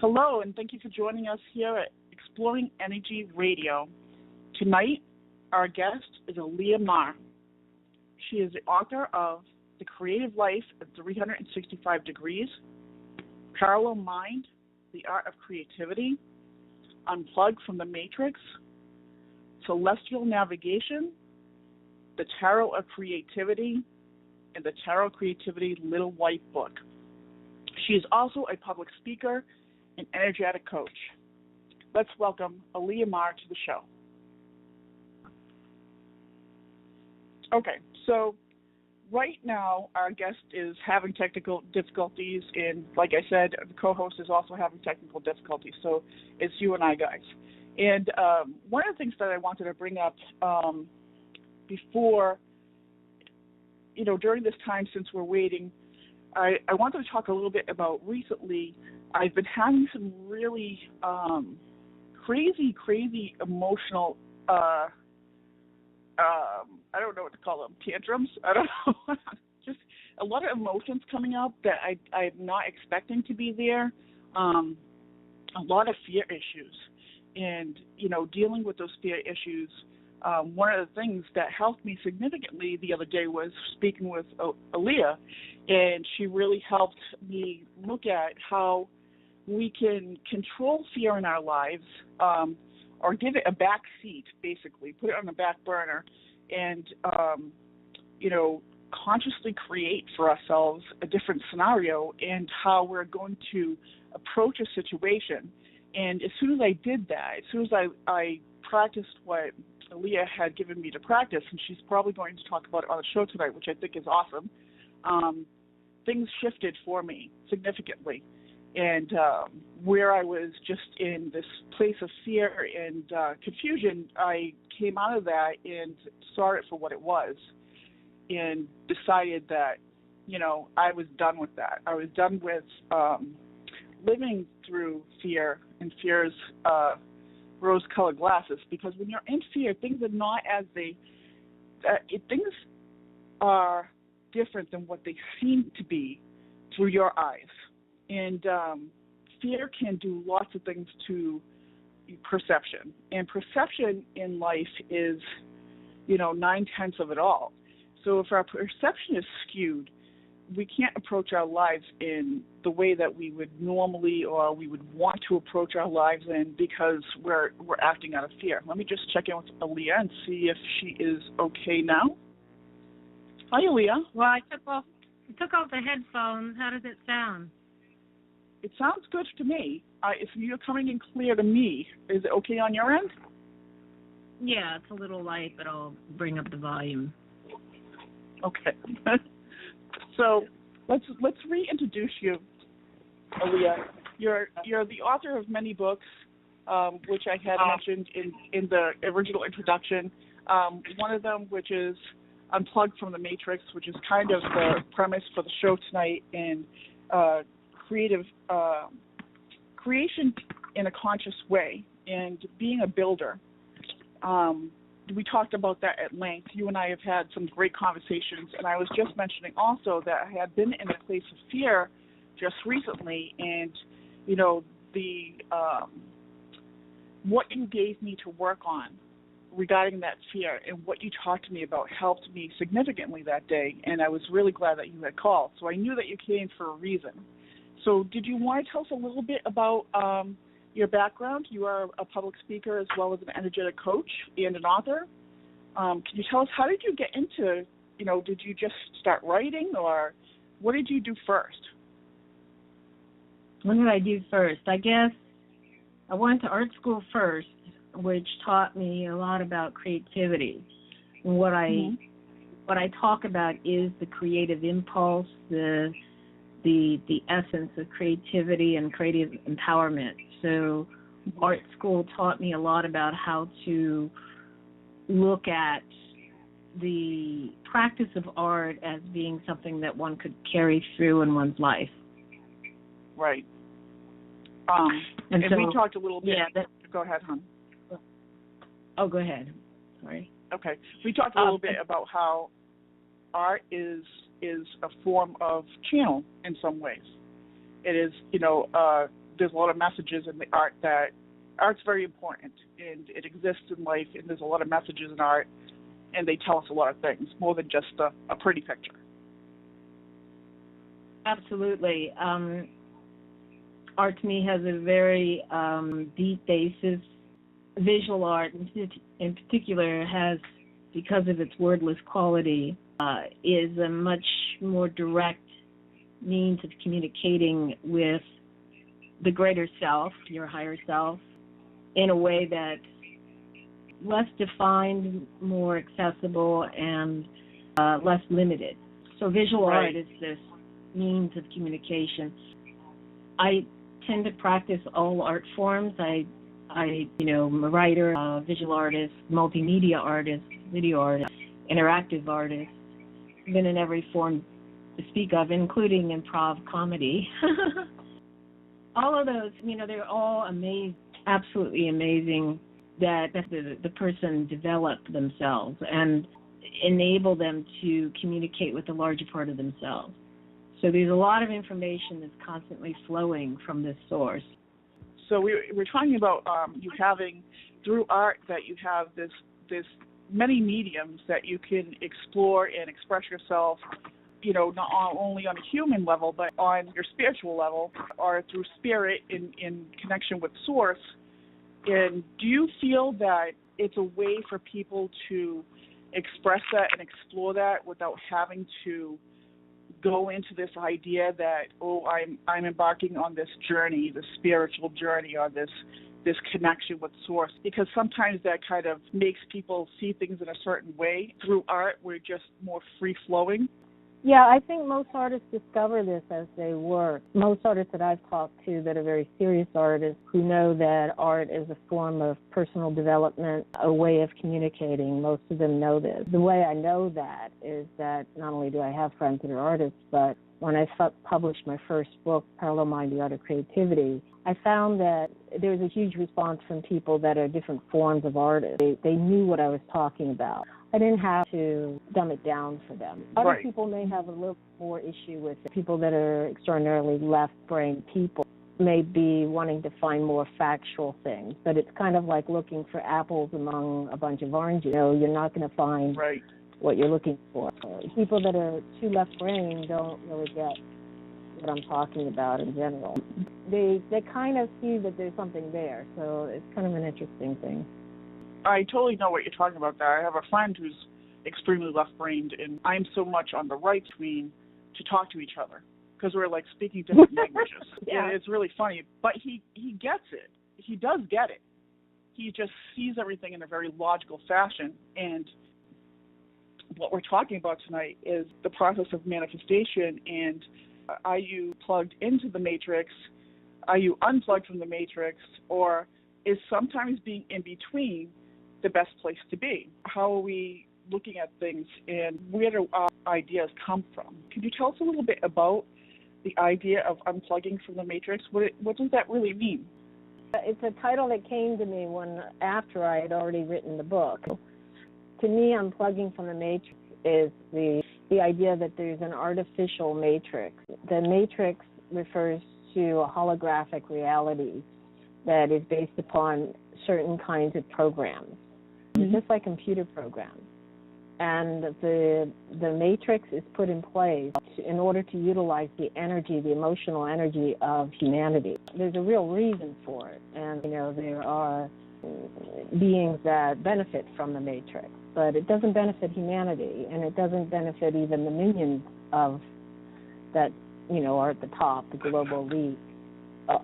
Hello, and thank you for joining us here at Exploring Energy Radio. Tonight, our guest is Aliyah Marr. She is the author of The Creative Life at 365 Degrees, Parallel Mind, The Art of Creativity, Unplugged from the Matrix, Celestial Navigation, The Tarot of Creativity, and the Tarot Creativity Little White Book. She is also a public speaker and energetic coach. Let's welcome Aliyah Marr to the show. Okay, so right now our guest is having technical difficulties, and like I said, the co-host is also having technical difficulties, so it's you and I, guys. And one of the things that I wanted to bring up before, during this time since we're waiting, I wanted to talk a little bit about recently. I've been having some really crazy emotional, I don't know what to call them, tantrums. I don't know. Just a lot of emotions coming up that I'm not expecting to be there. A lot of fear issues. And, dealing with those fear issues, one of the things that helped me significantly the other day was speaking with Aliyah, and she really helped me look at how we can control fear in our lives, or give it a back seat, basically, put it on the back burner, and, consciously create for ourselves a different scenario and how we're going to approach a situation. And as soon as I did that, as soon as I practiced what Aliyah had given me to practice, and she's probably going to talk about it on the show tonight, which I think is awesome, things shifted for me significantly. And where I was just in this place of fear and confusion, I came out of that and saw it for what it was and decided that, I was done with that. I was done with living through fear and fear's rose-colored glasses, because when you're in fear, things are not as things are different than what they seem to be through your eyes. And fear can do lots of things to perception. And perception in life is, 9/10 of it all. So if our perception is skewed, we can't approach our lives in the way that we would normally or we would want to approach our lives in, because we're acting out of fear. Let me just check in with Aliyah and see if she is okay now. Hi, Aliyah. Well, I took off the headphones. How does it sound? It sounds good to me. If you're coming in clear to me, is it okay on your end? Yeah, it's a little light, but I'll bring up the volume. Okay. So let's reintroduce you, Aliyah. You're the author of many books, which I had mentioned in the original introduction. One of them, which is Unplugged from the Matrix, which is kind of the premise for the show tonight, and creation in a conscious way, and being a builder. We talked about that at length. You and I have had some great conversations, and I was just mentioning also that I had been in a place of fear just recently, and what you gave me to work on regarding that fear and what you talked to me about helped me significantly that day, and I was really glad that you had called. So I knew that you came for a reason. So did you want to tell us a little bit about your background? You are a public speaker as well as an energetic coach and an author. Can you tell us, how did you get into, did you just start writing, or what did you do first? What did I do first? I guess I went to art school first, which taught me a lot about creativity. And what I talk about is the creative impulse, the essence of creativity and creative empowerment. So art school taught me a lot about how to look at the practice of art as being something that one could carry through in one's life. Right. And so, we talked a little bit. Yeah, go ahead, hon. Oh, go ahead. Sorry. Okay. We talked a little bit about how art is a form of channel in some ways. It is, there's a lot of messages in the art that art's very important, and it exists in life, and there's a lot of messages in art, and they tell us a lot of things, more than just a pretty picture. Absolutely. Art to me has a very deep basis. Visual art in particular has, because of its wordless quality, is a much more direct means of communicating with the greater self, your higher self, in a way that's less defined, more accessible, and less limited. So visual art is this means of communication. I tend to practice all art forms. I'm a writer, visual artist, multimedia artist, video artist, interactive artist. I've been in every form to speak of, including improv comedy. All of those, they're all amazing, absolutely amazing that the person develop themselves and enable them to communicate with the larger part of themselves. So there's a lot of information that's constantly flowing from this source. So we're talking about you having, through art, that you have this many mediums that you can explore and express yourself, not only on a human level, but on your spiritual level, or through spirit in connection with source. And do you feel that it's a way for people to express that and explore that without having to go into this idea that, I'm embarking on this journey, this spiritual journey, or this connection with source? Because sometimes that kind of makes people see things in a certain way. Through art, we're just more free-flowing. Yeah, I think most artists discover this as they work. Most artists that I've talked to that are very serious artists who know that art is a form of personal development, a way of communicating, most of them know this. The way I know that is that not only do I have friends that are artists, but when I published my first book, Parallel Mind, The Art of Creativity, I found that there was a huge response from people that are different forms of artists. They knew what I was talking about. I didn't have to dumb it down for them. Other people may have a little more issue with it. People that are extraordinarily left-brain people may be wanting to find more factual things, but it's kind of like looking for apples among a bunch of oranges. You're not going to find what you're looking for. People that are too left-brain don't really get what I'm talking about in general. They kind of see that there's something there, so it's kind of an interesting thing. I totally know what you're talking about there. I have a friend who's extremely left-brained, and I'm so much on the right between to talk to each other because we're like speaking different languages. Yeah, it's really funny. But he gets it. He does get it. He just sees everything in a very logical fashion. And what we're talking about tonight is the process of manifestation. And are you plugged into the matrix? Are you unplugged from the matrix? Or is sometimes being in between the best place to be? How are we looking at things, and where do our ideas come from? Could you tell us a little bit about the idea of unplugging from the matrix? What does that really mean? It's a title that came to me after I had already written the book. To me, unplugging from the matrix is the idea that there's an artificial matrix. The matrix refers to a holographic reality that is based upon certain kinds of programs, just like computer programs. And the matrix is put in place in order to utilize the energy, the emotional energy of humanity. There's a real reason for it. And, there are beings that benefit from the matrix, but it doesn't benefit humanity, and it doesn't benefit even the minions of that, are at the top, the global elite.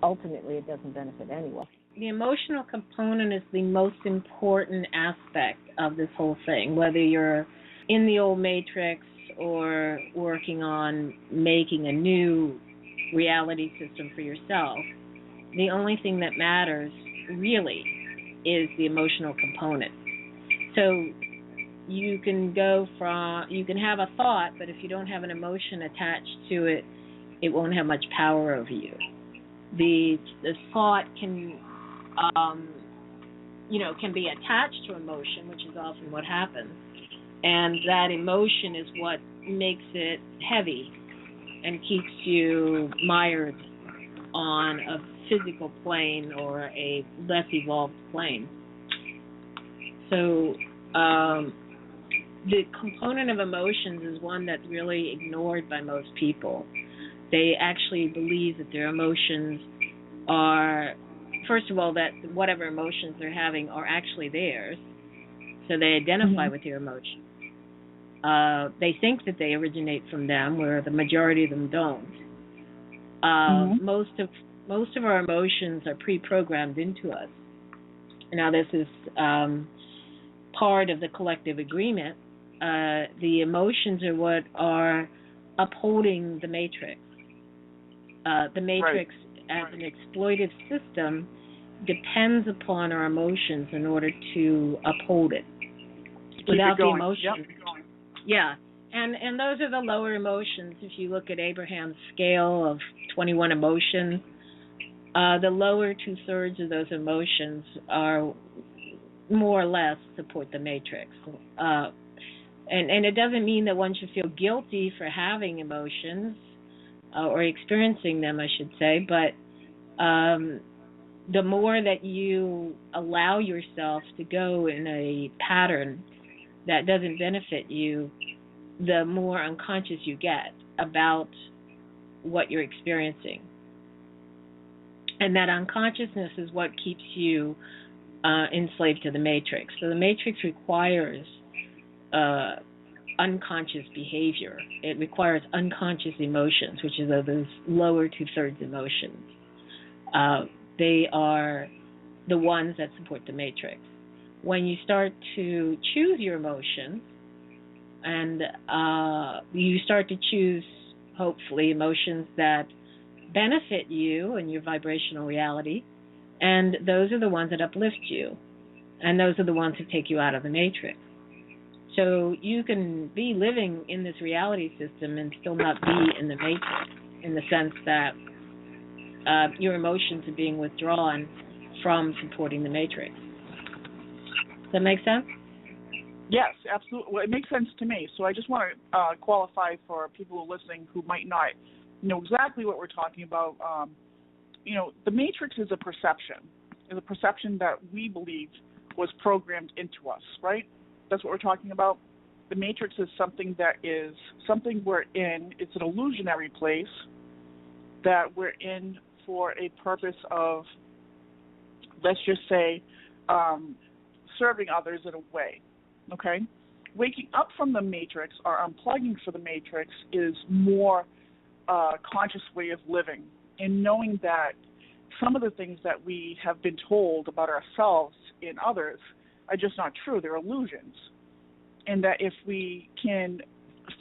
Ultimately, it doesn't benefit anyone. The emotional component is the most important aspect of this whole thing, whether you're in the old matrix or working on making a new reality system for yourself. The only thing that matters, really, is the emotional component. So you can have a thought, but if you don't have an emotion attached to it, it won't have much power over you. The thought can be attached to emotion, which is often what happens, and that emotion is what makes it heavy and keeps you mired on a physical plane or a less evolved plane. So the component of emotions is one that's really ignored by most people. They actually believe that their emotions are, first of all, that whatever emotions they're having are actually theirs. So they identify with their emotions. They think that they originate from them, where the majority of them don't. Most of our emotions are pre-programmed into us. Now, this is part of the collective agreement. The emotions are what are upholding the matrix. The matrix, as an exploitive system, depends upon our emotions in order to uphold it. Without the emotions, and those are the lower emotions. If you look at Abraham's scale of 21 emotions, the lower 2/3 of those emotions are more or less support the matrix. And it doesn't mean that one should feel guilty for having emotions or experiencing them, I should say, but the more that you allow yourself to go in a pattern that doesn't benefit you, the more unconscious you get about what you're experiencing. And that unconsciousness is what keeps you enslaved to the matrix. So the matrix requires unconscious behavior. It requires unconscious emotions, which is those lower 2/3 emotions. They are the ones that support the matrix. When you start to choose your emotions, and you start to choose, hopefully, emotions that benefit you and your vibrational reality, and those are the ones that uplift you, and those are the ones that take you out of the matrix. So you can be living in this reality system and still not be in the matrix, in the sense that your emotions are being withdrawn from supporting the matrix. Does that make sense? Yes, absolutely. Well, it makes sense to me. So I just want to qualify for people who are listening who might not know exactly what we're talking about. The matrix is a perception. It's a perception that we believe was programmed into us, right? That's what we're talking about. The matrix is something that is something we're in. It's an illusionary place that we're in for a purpose of, let's just say, serving others in a way, okay? Waking up from the matrix or unplugging for the matrix is more conscious way of living, and knowing that some of the things that we have been told about ourselves and others are just not true. They're illusions. And that if we can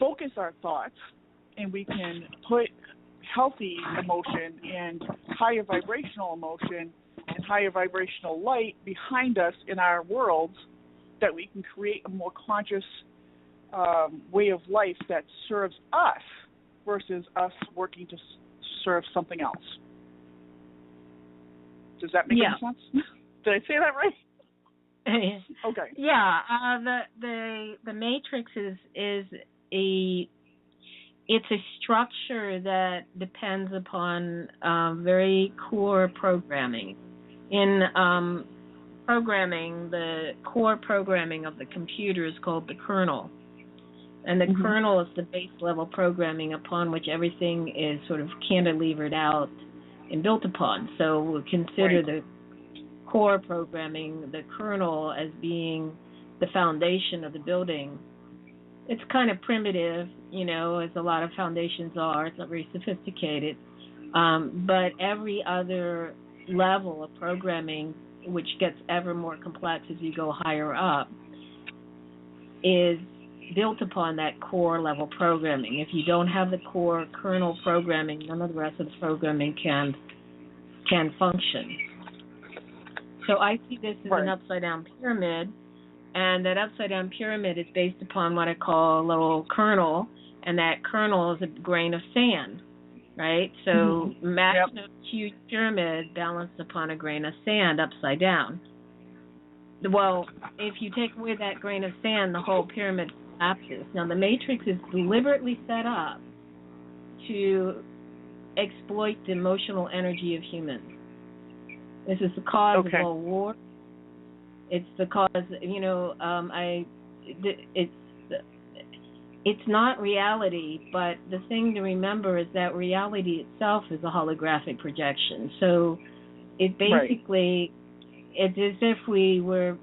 focus our thoughts and we can put healthy emotion and higher vibrational emotion and higher vibrational light behind us in our worlds, that we can create a more conscious way of life that serves us versus us working to serve something else. Does that make any sense? Did I say that right? Okay. Yeah, the matrix is it's a structure that depends upon very core programming. In programming, the core programming of the computer is called the kernel. And the kernel is the base level programming upon which everything is sort of cantilevered out and built upon. So we'll consider the core programming, the kernel, as being the foundation of the building. It's kind of primitive, as a lot of foundations are. It's not very sophisticated. But every other level of programming, which gets ever more complex as you go higher up, is built upon that core level programming. If you don't have the core kernel programming, none of the rest of the programming can function. So I see this as an upside-down pyramid, and that upside-down pyramid is based upon what I call a little kernel, and that kernel is a grain of sand, right? So imagine a huge pyramid balanced upon a grain of sand upside down. Well, if you take away that grain of sand, the whole pyramid collapses. Now, the matrix is deliberately set up to exploit the emotional energy of humans. This is the cause of all war. It's the cause, it's not reality, but the thing to remember is that reality itself is a holographic projection. So it basically, it's as if we were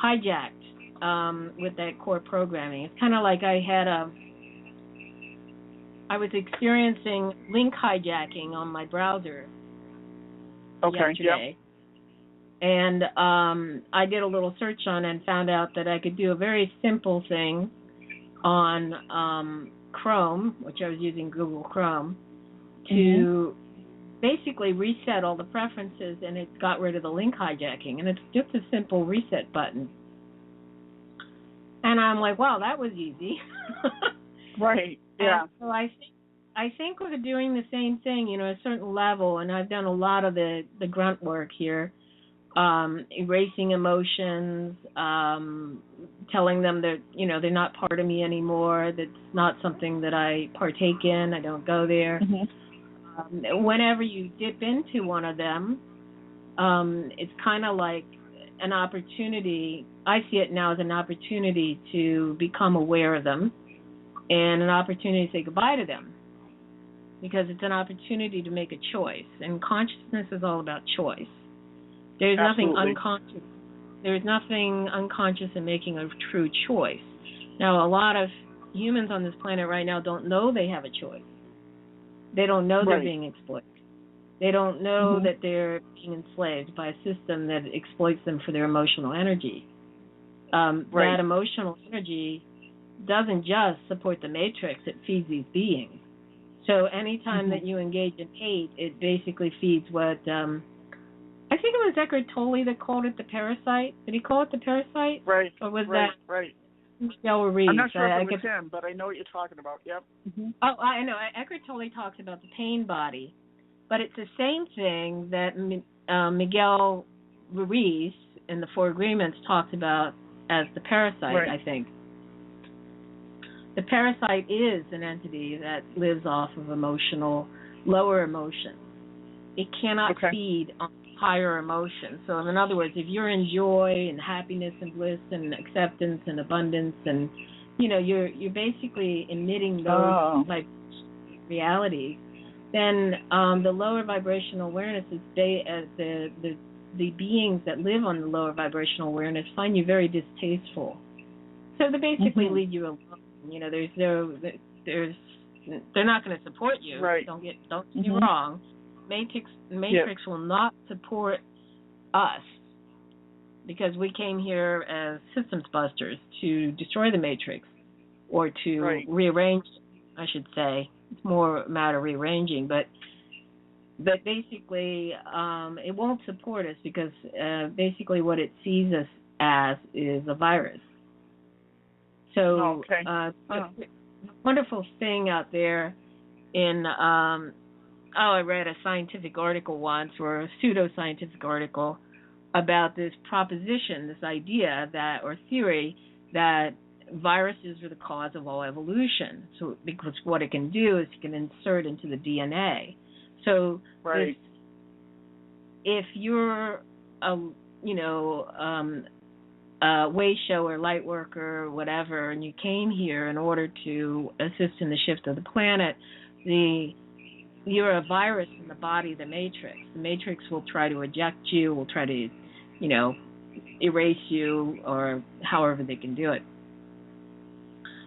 hijacked with that core programming. It's kind of like I was experiencing link hijacking on my browser yesterday. Yep. And I did a little search on it and found out that I could do a very simple thing on Chrome, which I was using Google Chrome, to basically reset all the preferences, and it got rid of the link hijacking. And it's just a simple reset button. And I'm like, wow, that was easy. Right, yeah. And so I think we're doing the same thing, at a certain level, and I've done a lot of the grunt work here. Erasing emotions, telling them that, they're not part of me anymore, that's not something that I partake in, I don't go there. Whenever you dip into one of them, it's kind of like an opportunity. I see it now as an opportunity to become aware of them and an opportunity to say goodbye to them, because it's an opportunity to make a choice, and consciousness is all about choice. There's nothing unconscious. There's nothing unconscious in making a true choice. Now, a lot of humans on this planet right now don't know they have a choice. They don't know they're being exploited. They don't know that they're being enslaved by a system that exploits them for their emotional energy. That emotional energy doesn't just support the matrix, it feeds these beings. So anytime that you engage in hate, it basically feeds what... I think it was Eckhart Tolle that called it the parasite. Did he call it the parasite? Right. Or was that Miguel Ruiz? I'm not sure if it was him, but I know what you're talking about. Yep. Oh, I know. Eckhart Tolle talks about the pain body, but it's the same thing that Miguel Ruiz in the Four Agreements talks about as the parasite, I think. The parasite is an entity that lives off of lower emotions. It cannot feed on higher emotions. So in other words, if you're in joy and happiness and bliss and acceptance and abundance, and you're basically emitting those realities, then the lower vibrational awareness is the beings that live on the lower vibrational awareness find you very distasteful. So they basically leave you alone. They're not going to support you. Right. Don't get me wrong. Matrix will not support us, because we came here as systems busters to destroy the matrix, or to rearrange, I should say. It's more a matter of rearranging, but basically it won't support us, because basically what it sees us as is a virus. So the wonderful thing out there in I read a scientific article once, or a pseudo-scientific article, about this proposition, this idea that, or theory, that viruses are the cause of all evolution. So, because what it can do is it can insert into the DNA. So, if you're a way shower, light worker, or whatever, and you came here in order to assist in the shift of the planet, you're a virus in the body of the matrix. The matrix will try to eject you, will try to, erase you, or however they can do it.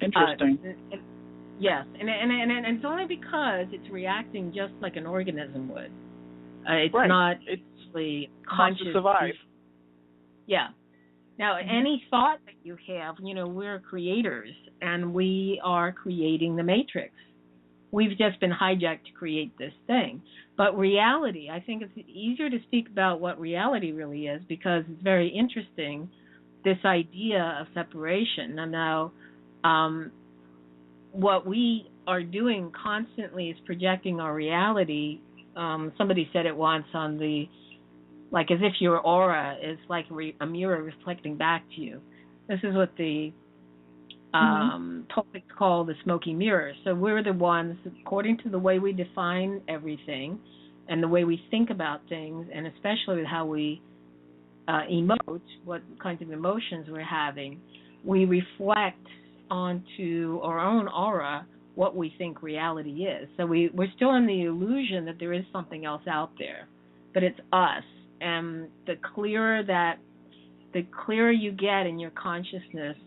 Interesting. Yes, and it's only because it's reacting just like an organism would. It's not actually conscious. To survive. Yeah. Now, any thought that you have, we're creators, and we are creating the matrix. We've just been hijacked to create this thing. But reality, I think it's easier to speak about what reality really is, because it's very interesting, this idea of separation. And now, what we are doing constantly is projecting our reality. Somebody said it once on as if your aura is like a mirror reflecting back to you. This is what the topics called the smoky mirror. So we're the ones, according to the way we define everything and the way we think about things, and especially with how we emote, what kinds of emotions we're having, we reflect onto our own aura what we think reality is. So we're still in the illusion that there is something else out there, but it's us. And the clearer you get in your consciousness,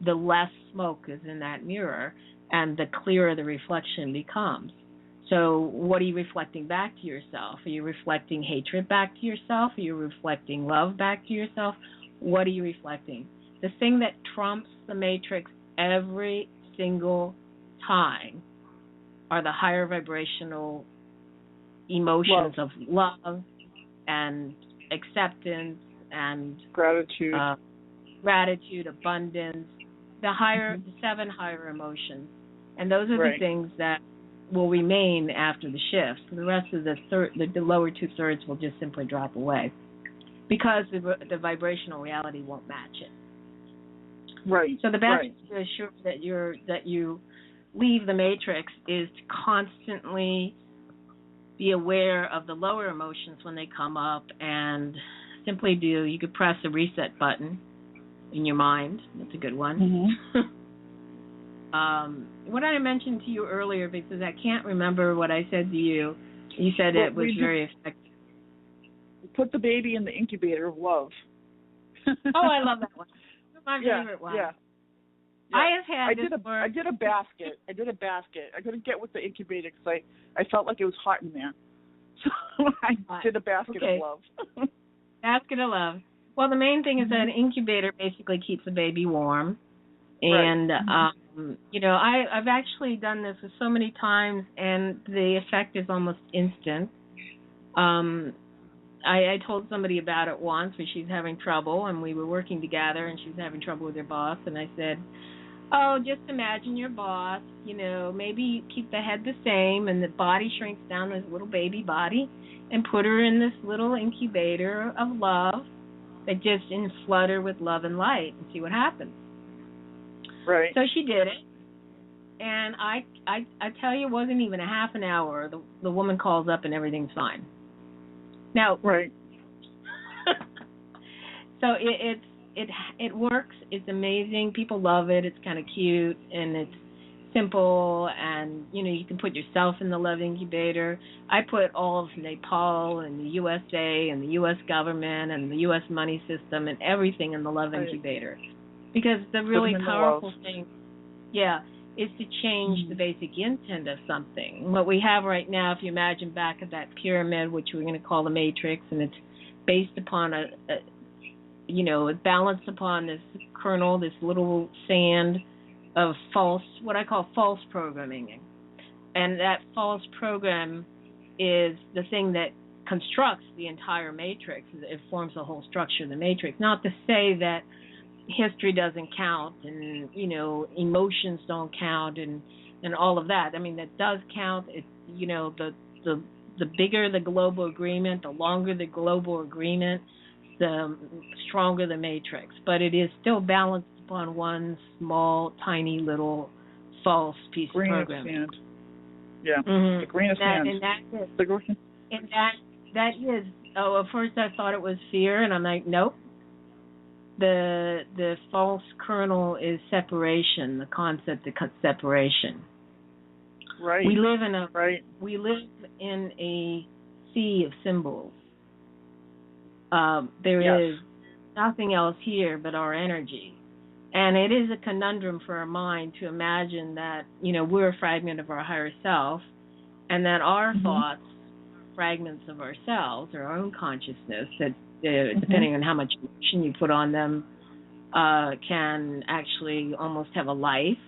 the less smoke is in that mirror, and the clearer the reflection becomes. So what are you reflecting back to yourself? Are you reflecting hatred back to yourself? Are you reflecting love back to yourself? What are you reflecting? The thing that trumps the matrix every single time are the higher vibrational emotions of love and acceptance and gratitude, abundance, the 7 higher emotions. And those are the things that will remain after the shift. The rest of the lower 2/3 will just simply drop away because the vibrational reality won't match it. Right. So the best way to assure that you leave the matrix is to constantly be aware of the lower emotions when they come up, and simply you could press a reset button in your mind. That's a good one. Mm-hmm. What I mentioned to you earlier, because I can't remember what I said to you. You said it was very effective. Put the baby in the incubator of love. Oh, I love that one. That's my favorite one. Yeah. I have had I did a basket. I couldn't get with the incubator because I felt like it was hot in there. So I did a basket of love. Basket of love. Well, the main thing is that an incubator basically keeps the baby warm. And, I've actually done this so many times, and the effect is almost instant. I told somebody about it once where she's having trouble, and we were working together, and she was having trouble with her boss, and I said, oh, just imagine your boss, maybe keep the head the same, and the body shrinks down to this little baby body, and put her in this little incubator of love that just flood her with love and light, and see what happens. Right. So she did it, and I tell you, it wasn't even a half an hour. The woman calls up and everything's fine. Now, right. So it works. It's amazing. People love it. It's kind of cute and it's simple, and you can put yourself in the love incubator. I put all of Nepal and the USA and the U.S. government and the U.S. money system and everything in the love incubator. Because the really powerful thing, is to change the basic intent of something. What we have right now, if you imagine back at that pyramid, which we're going to call the matrix, and it's based upon it's balanced upon this kernel, this little sand of what I call false programming. And that false program is the thing that constructs the entire matrix. It forms the whole structure of the matrix. Not to say that history doesn't count and emotions don't count and all of that. I mean, that does count. It the bigger the global agreement, the longer the global agreement, the stronger the matrix. But it is still balanced upon one small, tiny little false piece grain of programming. Of sand. Yeah, the grain of sand. And that is. Oh, at first I thought it was fear, and I'm like, nope. The false kernel is separation, the concept of separation. Right. We live in a sea of symbols. There is nothing else here but our energy. And it is a conundrum for our mind to imagine that, we're a fragment of our higher self, and that our thoughts are fragments of ourselves, our own consciousness, that depending on how much emotion you put on them, can actually almost have a life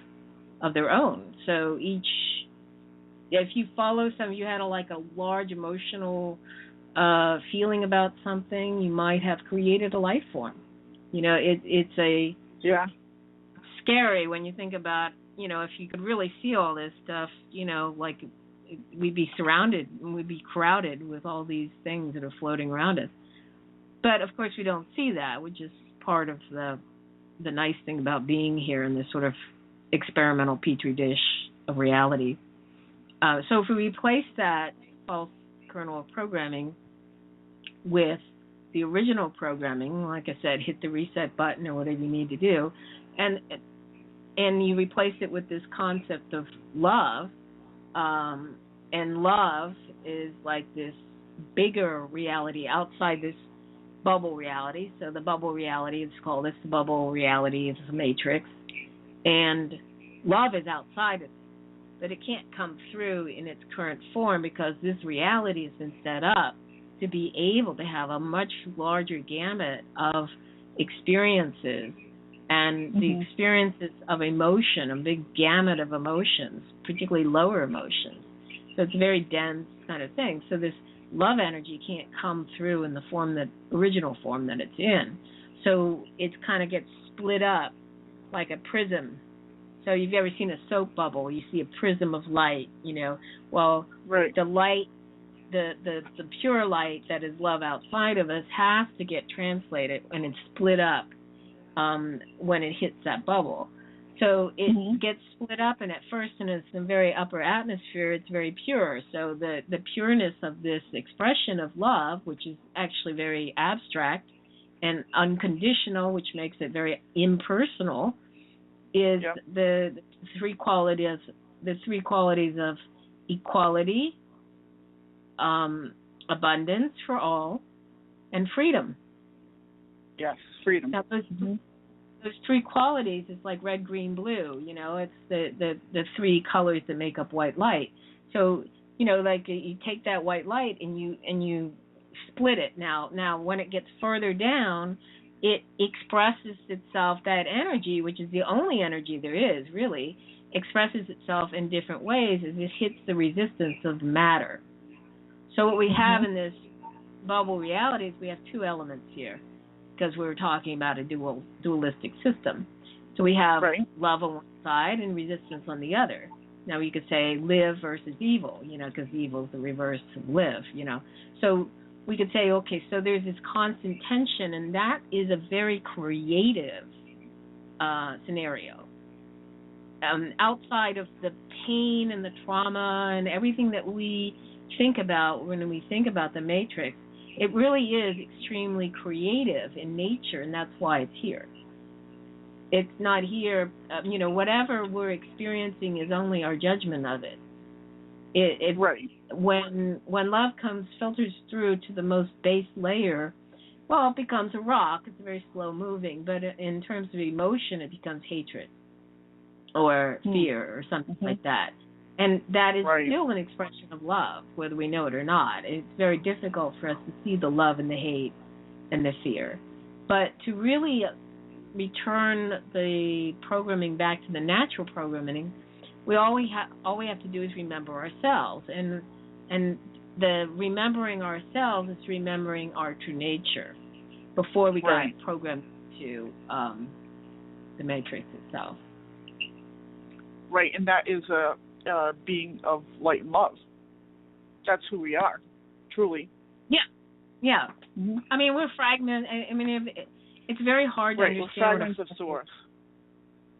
of their own. So if you follow you had a large emotional feeling about something, you might have created a life form. It's scary when you think about, if you could really see all this stuff, we'd be surrounded and we'd be crowded with all these things that are floating around us. But of course we don't see that, which is part of the the nice thing about being here in this sort of experimental petri dish of reality. So if we replace that false kernel of programming with the original programming, like I said, hit the reset button or whatever you need to do, and you replace it with this concept of love, and love is like this bigger reality outside this bubble reality. So the bubble reality is called the bubble reality is a matrix, and love is outside of it, but it can't come through in its current form because this reality has been set up to be able to have a much larger gamut of experiences, and the experiences of emotion, a big gamut of emotions, particularly lower emotions. So it's a very dense kind of thing. So this love energy can't come through in the form, that original form that it's in. So it kind of gets split up like a prism. So you've ever seen a soap bubble? You see a prism of light, Well, the light, the pure light that is love outside of us has to get translated, and it's split up when it hits that bubble. So it gets split up, and at first in its very upper atmosphere, it's very pure. So the pureness of this expression of love, which is actually very abstract and unconditional, which makes it very impersonal, is the three qualities of equality, abundance for all, and freedom. Yes, freedom. Now, those three qualities is like red, green, blue. It's the three colors that make up white light. So like you take that white light and you split it. Now when it gets further down, it expresses itself. That energy, which is the only energy there is, really expresses itself in different ways as it hits the resistance of matter. So what we have in this bubble reality is we have two elements here, because we were talking about a dualistic system. So we have love on one side and resistance on the other. Now you could say live versus evil, because evil is the reverse of live, So we could say, okay, so there's this constant tension, and that is a very creative scenario. Outside of the pain and the trauma and everything that we think about when we think about the Matrix, it really is extremely creative in nature, and that's why it's here. It's not here, whatever we're experiencing is only our judgment of it. When love filters through to the most base layer, well, it becomes a rock. It's very slow moving, but in terms of emotion, it becomes hatred or fear or something like that. And that is still an expression of love, whether we know it or not. It's very difficult for us to see the love and the hate and the fear. But to really return the programming back to the natural programming, all we have to do is remember ourselves. And the remembering ourselves is remembering our true nature before we got programmed to the Matrix itself. Right, and that is a being of light and love. That's who we are, truly. Yeah. I mean, we're fragmented. I mean, it's very hard to understand. We're fragments of source.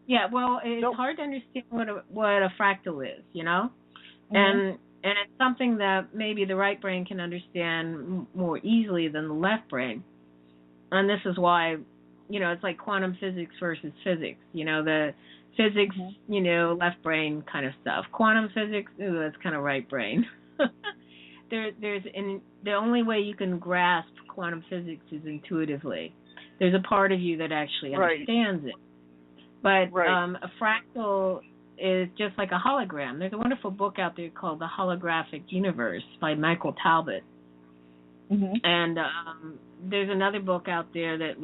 Yeah, well, it's hard to understand what a fractal is, and it's something that maybe the right brain can understand more easily than the left brain. And this is why, it's like quantum physics versus physics. The physics, left brain kind of stuff. Quantum physics, that's kind of right brain. The only way you can grasp quantum physics is intuitively. There's a part of you that actually understands it. But a fractal is just like a hologram. There's a wonderful book out there called The Holographic Universe by Michael Talbot. And there's another book out there that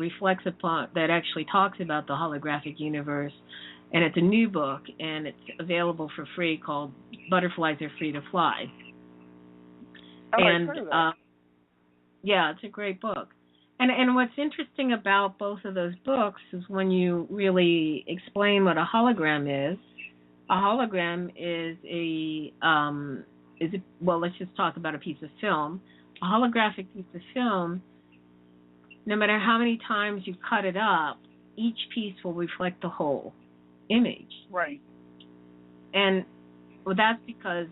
that actually talks about the holographic universe. And it's a new book, and it's available for free, called Butterflies Are Free to Fly. I've heard of that. Yeah, it's a great book. And what's interesting about both of those books is when you really explain what a hologram is. A hologram is well, let's just talk about a piece of film. A holographic piece of film, no matter how many times you cut it up, each piece will reflect the whole image. Right. And well, that's because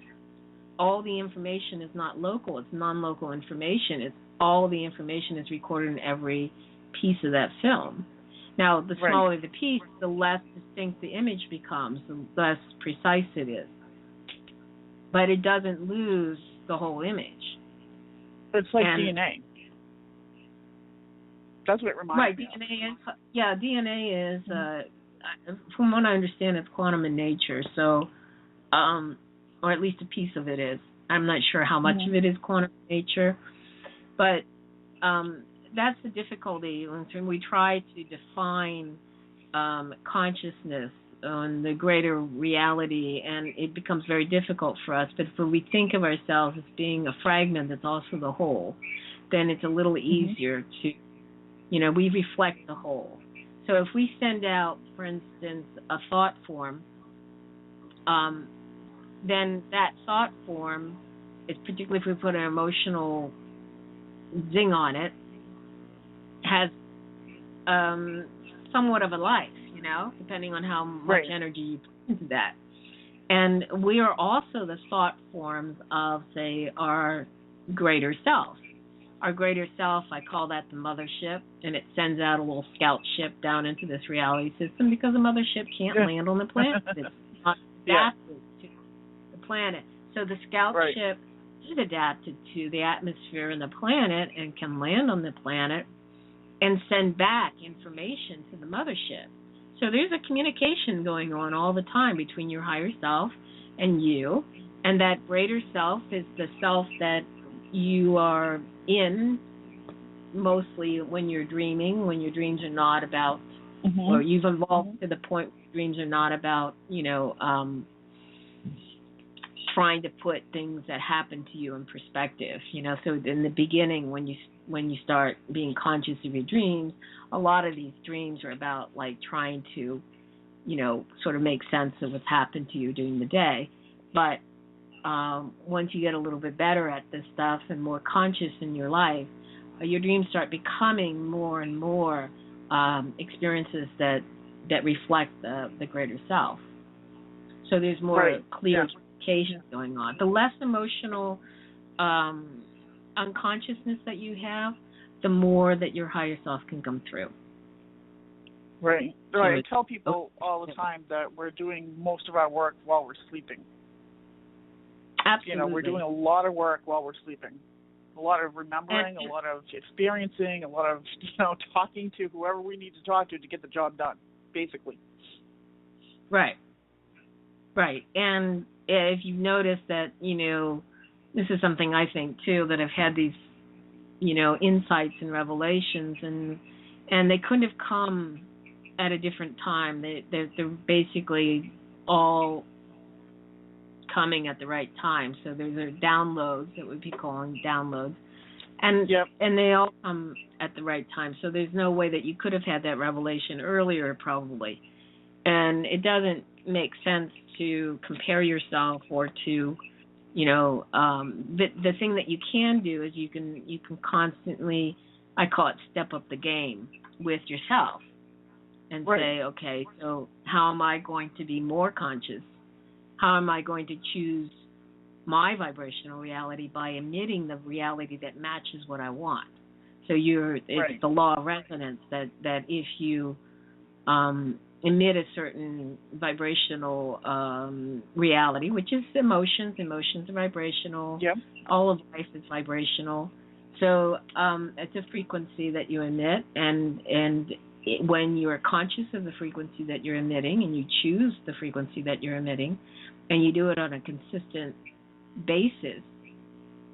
all the information is not local. It's non-local information. It's all the information is recorded in every piece of that film. Now, the smaller the piece, the less distinct the image becomes, the less precise it is. But it doesn't lose the whole image. It's like DNA. That's what it reminds me of. DNA is, from what I understand, it's quantum in nature. So, or at least a piece of it is. I'm not sure how much of it is quantum in nature, but that's the difficulty when we try to define consciousness on the greater reality, and it becomes very difficult for us. But if we think of ourselves as being a fragment that's also the whole, then it's a little easier to, we reflect the whole. So if we send out, for instance, a thought form, then that thought form, is particularly if we put an emotional zing on it, has somewhat of a life, depending on how much energy you put into that. And we are also the thought forms of, say, our greater self. Our greater self, I call that the mothership, and it sends out a little scout ship down into this reality system because the mothership can't land on the planet. It's not adapted to the planet. So the scout ship is adapted to the atmosphere and the planet and can land on the planet and send back information to the mothership. So there's a communication going on all the time between your higher self and you, and that greater self is the self that you are in mostly when you're dreaming, when your dreams are not about, or you've evolved to the point where your dreams are not about, trying to put things that happen to you in perspective. So in the beginning, when you start being conscious of your dreams, a lot of these dreams are about like trying to, sort of make sense of what's happened to you during the day. But once you get a little bit better at this stuff and more conscious in your life, your dreams start becoming more and more experiences that reflect the greater self. So there's more clear communication going on. The less emotional unconsciousness that you have, the more that your higher self can come through. Right. I tell people all the time that we're doing most of our work while we're sleeping. Absolutely. We're doing a lot of work while we're sleeping. A lot of remembering, a lot of experiencing, a lot of, talking to whoever we need to talk to get the job done, basically. Right. And if you've noticed that, this is something I think, too, that I've had these, insights and revelations, and they couldn't have come at a different time. They're basically all coming at the right time. So there's downloads that we'd be calling downloads. And they all come at the right time. So there's no way that you could have had that revelation earlier, probably. And it doesn't make sense to compare yourself or to, the thing that you can do is you can constantly, I call it step up the game with yourself and say, okay, so how am I going to be more conscious? How am I going to choose my vibrational reality by emitting the reality that matches what I want? So it's the law of resonance that if you emit a certain vibrational reality, which is emotions are vibrational. Yep. All of life is vibrational. So it's a frequency that you emit, and when you are conscious of the frequency that you're emitting and you choose the frequency that you're emitting and you do it on a consistent basis,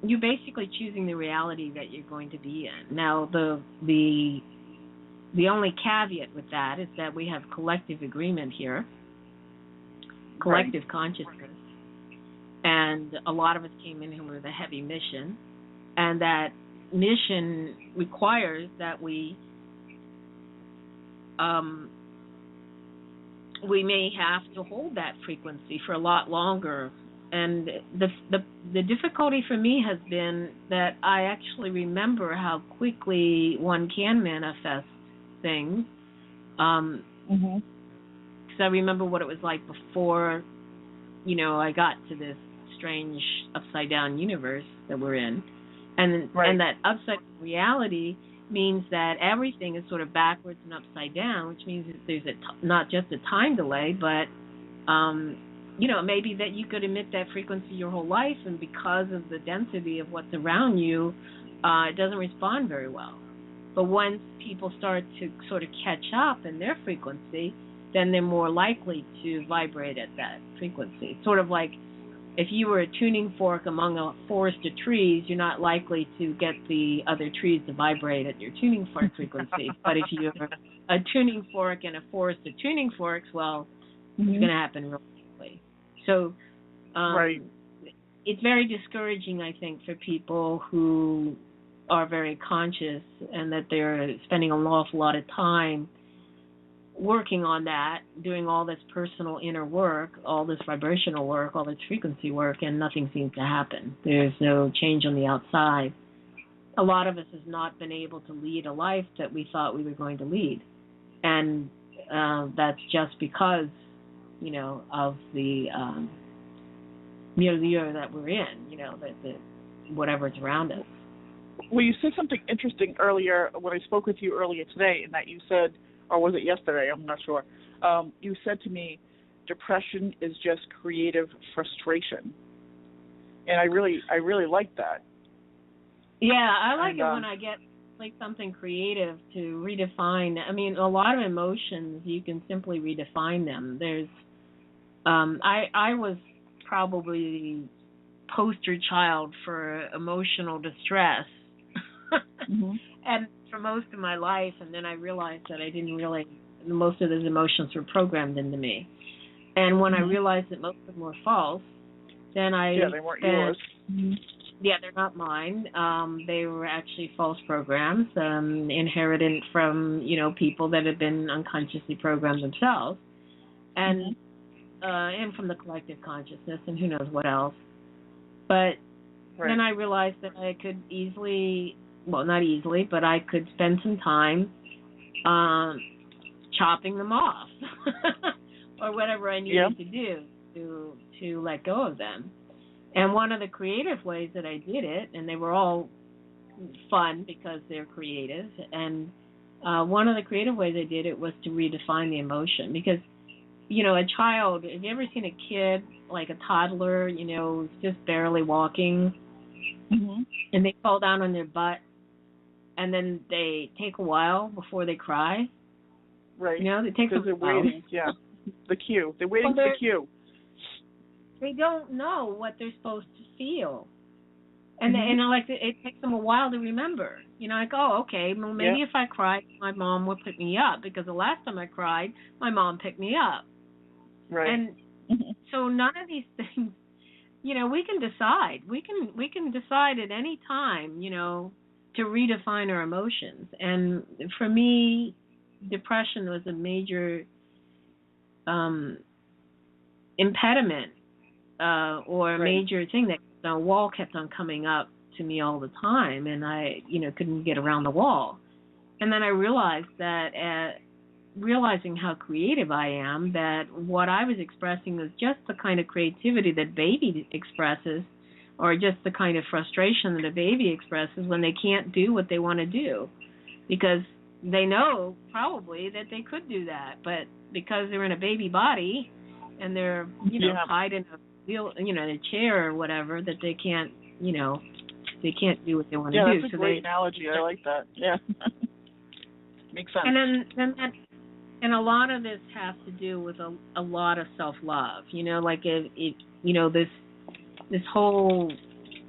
you're basically choosing the reality that you're going to be in. Now, the only caveat with that is that we have collective agreement here, collective consciousness, and a lot of us came in here with a heavy mission, and that mission requires that we may have to hold that frequency for a lot longer. And the difficulty for me has been that I actually remember how quickly one can manifest things Because I remember what it was like before, I got to this strange upside down universe that we're in, and that upside down reality means that everything is sort of backwards and upside down, which means that there's not just a time delay, but maybe that you could emit that frequency your whole life, and because of the density of what's around you, it doesn't respond very well. But once people start to sort of catch up in their frequency, then they're more likely to vibrate at that frequency. It's sort of like if you were a tuning fork among a forest of trees, you're not likely to get the other trees to vibrate at your tuning fork frequency. But if you're a tuning fork in a forest of tuning forks, well, it's going to happen real quickly. So it's very discouraging, I think, for people who are very conscious and that they're spending an awful lot of time working on that, doing all this personal inner work, all this vibrational work, all this frequency work, and nothing seems to happen. There's no change on the outside. A lot of us has not been able to lead a life that we thought we were going to lead. And that's just because, of the milieu that we're in, that whatever's around us. Well, you said something interesting earlier when I spoke with you earlier today, in that you said, or was it yesterday? I'm not sure. You said to me, depression is just creative frustration, and I really like that. Yeah, I like it when I get like something creative to redefine. I mean, a lot of emotions you can simply redefine them. There's, I was probably the poster child for emotional distress. And for most of my life, and then I realized that I didn't really, most of those emotions were programmed into me. And when I realized that most of them were false, then they weren't yours. Yeah, they're not mine. They were actually false programs, inherited from, people that had been unconsciously programmed themselves, and from the collective consciousness, and who knows what else. But then I realized that I could easily, well, not easily, but I could spend some time chopping them off or whatever I needed to do to let go of them. And one of the creative ways that I did it, and they were all fun because they're creative, and one of the creative ways I did it was to redefine the emotion. Because, a child, have you ever seen a kid, like a toddler, who's just barely walking, and they fall down on their butt, and then they take a while before they cry? Right. They take because they're waiting, the cue. They're waiting for the cue. They don't know what they're supposed to feel. And it takes them a while to remember. Okay, well, maybe if I cried, my mom would pick me up, because the last time I cried, my mom picked me up. Right. And so none of these things, we can decide. We can decide at any time, to redefine our emotions. And for me, depression was a major impediment or a major thing that the wall kept on coming up to me all the time, and I, couldn't get around the wall. And then I realized that realizing how creative I am, that what I was expressing was just the kind of creativity that baby expresses, or just the kind of frustration that a baby expresses when they can't do what they want to do, because they know probably that they could do that, but because they're in a baby body and they're, tied in a wheel, in a chair or whatever, that they can't, they can't do what they want to do. Yeah, that's a great analogy. I like that. Yeah. Makes sense. And then and a lot of this has to do with a lot of self-love. This whole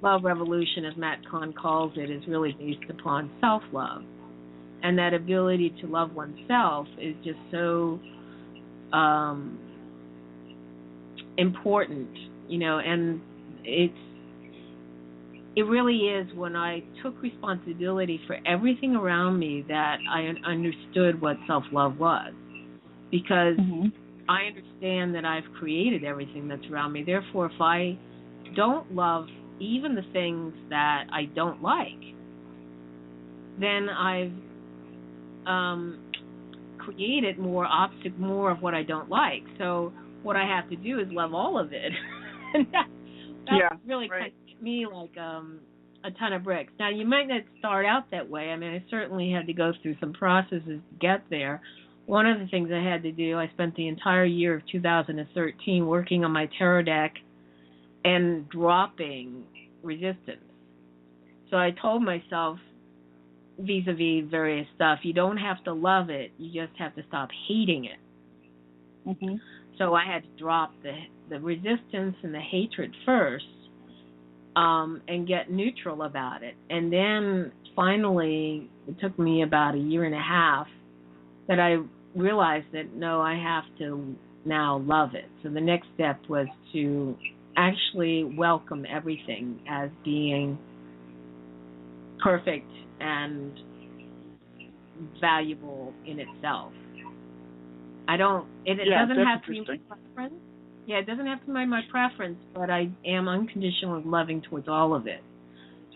love revolution, as Matt Kahn calls it, is really based upon self-love. And that ability to love oneself is just so important, and it really is when I took responsibility for everything around me that I understood what self-love was. Because I understand that I've created everything that's around me. Therefore, if I don't love even the things that I don't like, then I've created more of what I don't like. So what I have to do is love all of it. And that really kind of hit me like a ton of bricks. Now, you might not start out that way. I mean, I certainly had to go through some processes to get there. One of the things I had to do, I spent the entire year of 2013 working on my tarot deck and dropping resistance. So I told myself, vis-a-vis various stuff, you don't have to love it, you just have to stop hating it. Mm-hmm. So I had to drop the resistance and the hatred first, and get neutral about it. And then finally, it took me about a year and a half that I realized that, no, I have to now love it. So the next step was to actually welcome everything as being perfect and valuable in itself. It doesn't have to be my preference. Yeah, it doesn't have to be my preference, but I am unconditionally loving towards all of it.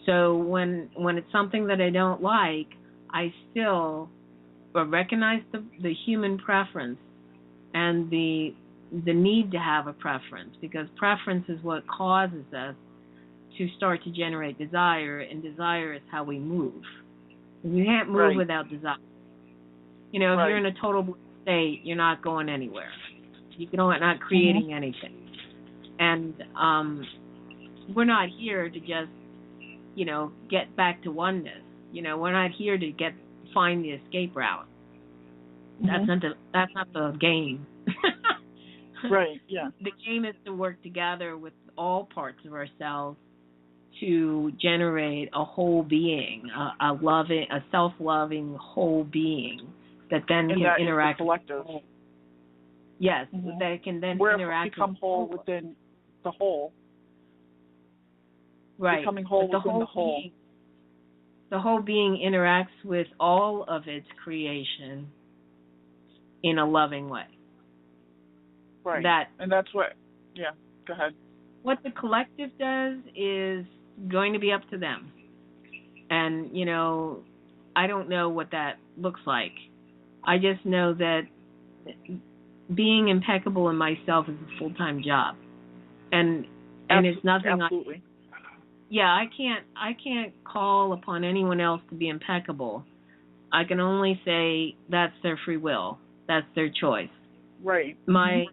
So when it's something that I don't like, I still recognize the human preference and the need to have a preference, because preference is what causes us to start to generate desire, and desire is how we move. You can't move without desire. If you're in a total state, you're not going anywhere. You're not creating anything. And we're not here to just, get back to oneness. We're not here to find the escape route. That's not the game. Right, yeah. The game is to work together with all parts of ourselves to generate a whole being, a self-loving whole being that then can interact with the collective. Yes, that can then interact. Become whole within the whole. Right. Becoming whole within the whole. The whole being interacts with all of its creation in a loving way. Right. And that's what, go ahead. What the collective does is going to be up to them. And, I don't know what that looks like. I just know that being impeccable in myself is a full-time job. And it's nothing. Absolutely. I can't call upon anyone else to be impeccable. I can only say that's their free will. That's their choice. Right. My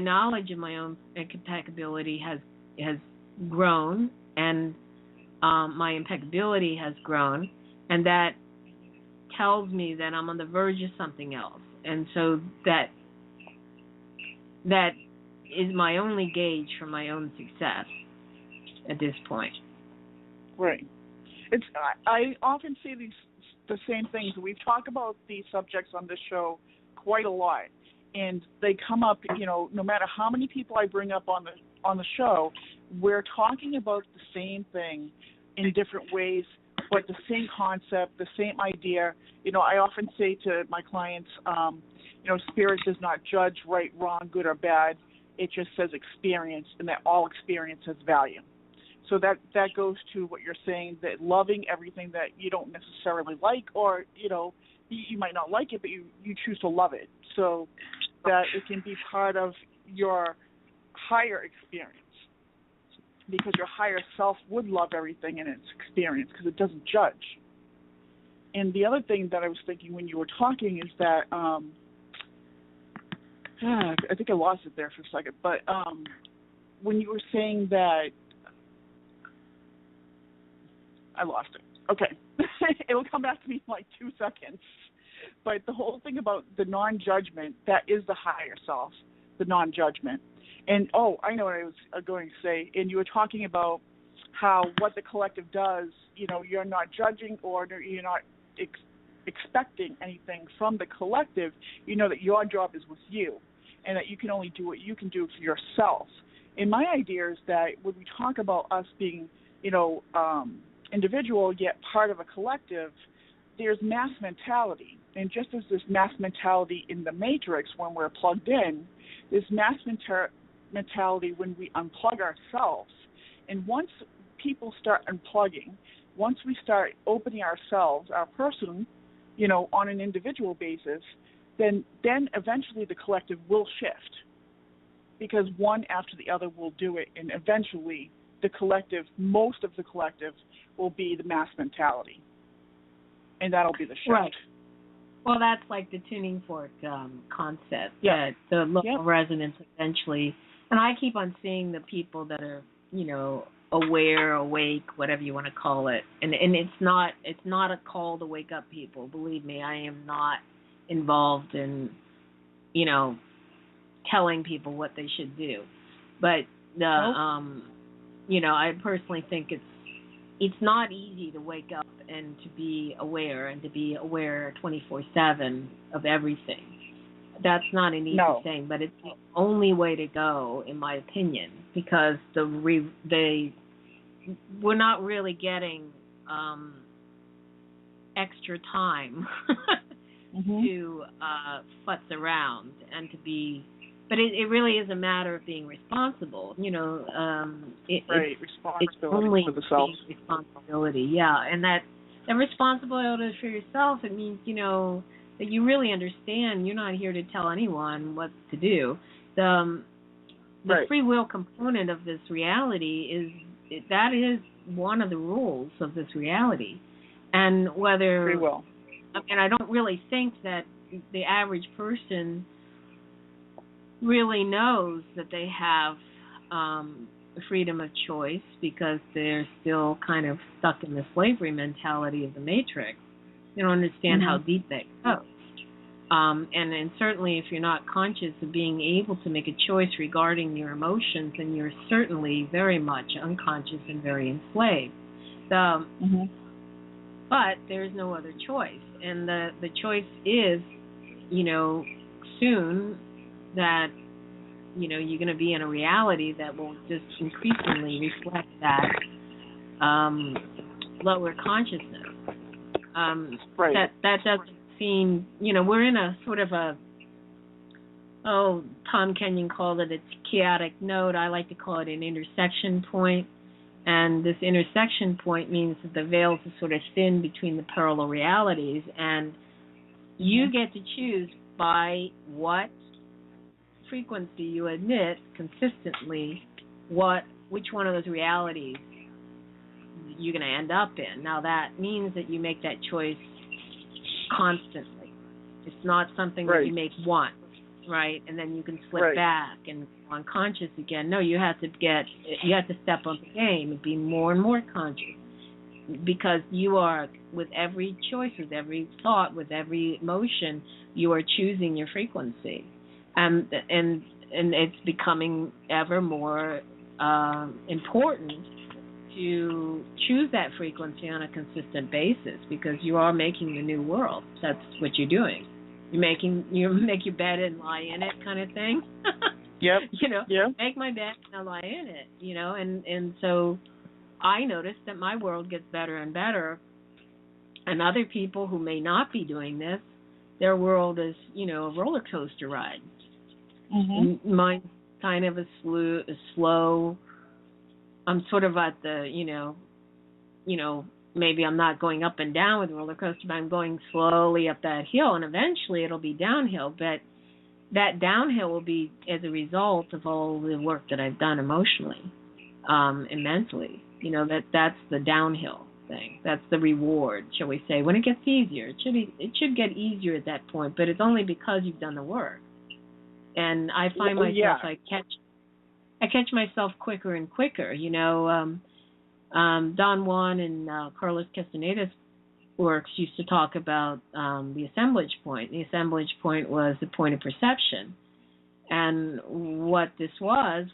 knowledge of my own impeccability has grown, and my impeccability has grown, and that tells me that I'm on the verge of something else. And so that is my only gauge for my own success at this point. Right. I often see the same things. We talk about these subjects on this show quite a lot, and they come up, no matter how many people I bring up on the show, we're talking about the same thing in different ways, but the same concept, the same idea. I often say to my clients, Spirit does not judge right, wrong, good, or bad. It just says experience, and that all experience has value. So that goes to what you're saying, that loving everything that you don't necessarily like, or, you might not like it, but you choose to love it, so that it can be part of your higher experience, because your higher self would love everything in its experience because it doesn't judge. And the other thing that I was thinking when you were talking is that, I think I lost it there for a second, but when you were saying that, I lost it. Okay. It'll come back to me in like 2 seconds. But the whole thing about the non-judgment, that is the higher self, the non-judgment. And, I know what I was going to say. And you were talking about how what the collective does, you're not judging, or you're not expecting anything from the collective. You know that your job is with you, and that you can only do what you can do for yourself. And my idea is that when we talk about us being, individual yet part of a collective, there's mass mentality. And just as there's mass mentality in the matrix when we're plugged in, there's mass mentality when we unplug ourselves. And once people start unplugging, once we start opening ourselves, our person, on an individual basis, then eventually the collective will shift, because one after the other will do it, and eventually the collective, most of the collective, will be the mass mentality, and that'll be the shift. Right. Well, that's like the tuning fork concept, yeah. that the local resonance eventually, and I keep on seeing the people that are, aware, awake, whatever you want to call it, and it's not a call to wake up people. Believe me, I am not involved in, telling people what they should do, but I personally think it's not easy to wake up and to be aware 24/7 of everything. That's not an easy thing, but it's the only way to go, in my opinion, because we're not really getting extra time to futz around and to be. But it really is a matter of being responsible. Responsibility it's only for the self. Responsibility, yeah. And that responsibility for yourself, it means, that you really understand you're not here to tell anyone what to do. The free will component of this reality that is one of the rules of this reality. And whether... Free will. I mean, I don't really think that the average person really knows that they have freedom of choice, because they're still kind of stuck in the slavery mentality of the matrix. They don't understand how deep that goes. And certainly if you're not conscious of being able to make a choice regarding your emotions, then you're certainly very much unconscious and very enslaved. But there's no other choice. And the choice is, soon that you're going to be in a reality that will just increasingly reflect that lower consciousness. That doesn't seem, we're in a sort of Tom Kenyon called it a chaotic node. I like to call it an intersection point. And this intersection point means that the veils are sort of thin between the parallel realities, and you get to choose by what frequency you admit consistently which one of those realities you're going to end up in. Now that means that you make that choice constantly. It's not something that you make once, right? And then you can slip back and go unconscious again. No, you have to step up the game and be more and more conscious, because you are, with every choice, with every thought, with every emotion, you are choosing your frequency. And it's becoming ever more important to choose that frequency on a consistent basis, because you are making the new world. That's what you're doing. You make your bed and lie in it, kind of thing. Yep. Make my bed and I'll lie in it. And so I noticed that my world gets better and better, and other people who may not be doing this, their world is a roller coaster ride. Mine's kind of a slow. I'm sort of at the, maybe I'm not going up and down with the roller coaster, but I'm going slowly up that hill, and eventually it'll be downhill. But that downhill will be as a result of all the work that I've done emotionally and mentally. That's the downhill thing. That's the reward, shall we say. When it gets easier, it should get easier at that point, but it's only because you've done the work. And I find myself, I catch myself quicker and quicker. Don Juan and Carlos Castaneda's works used to talk about the assemblage point. The assemblage point was the point of perception. And what this was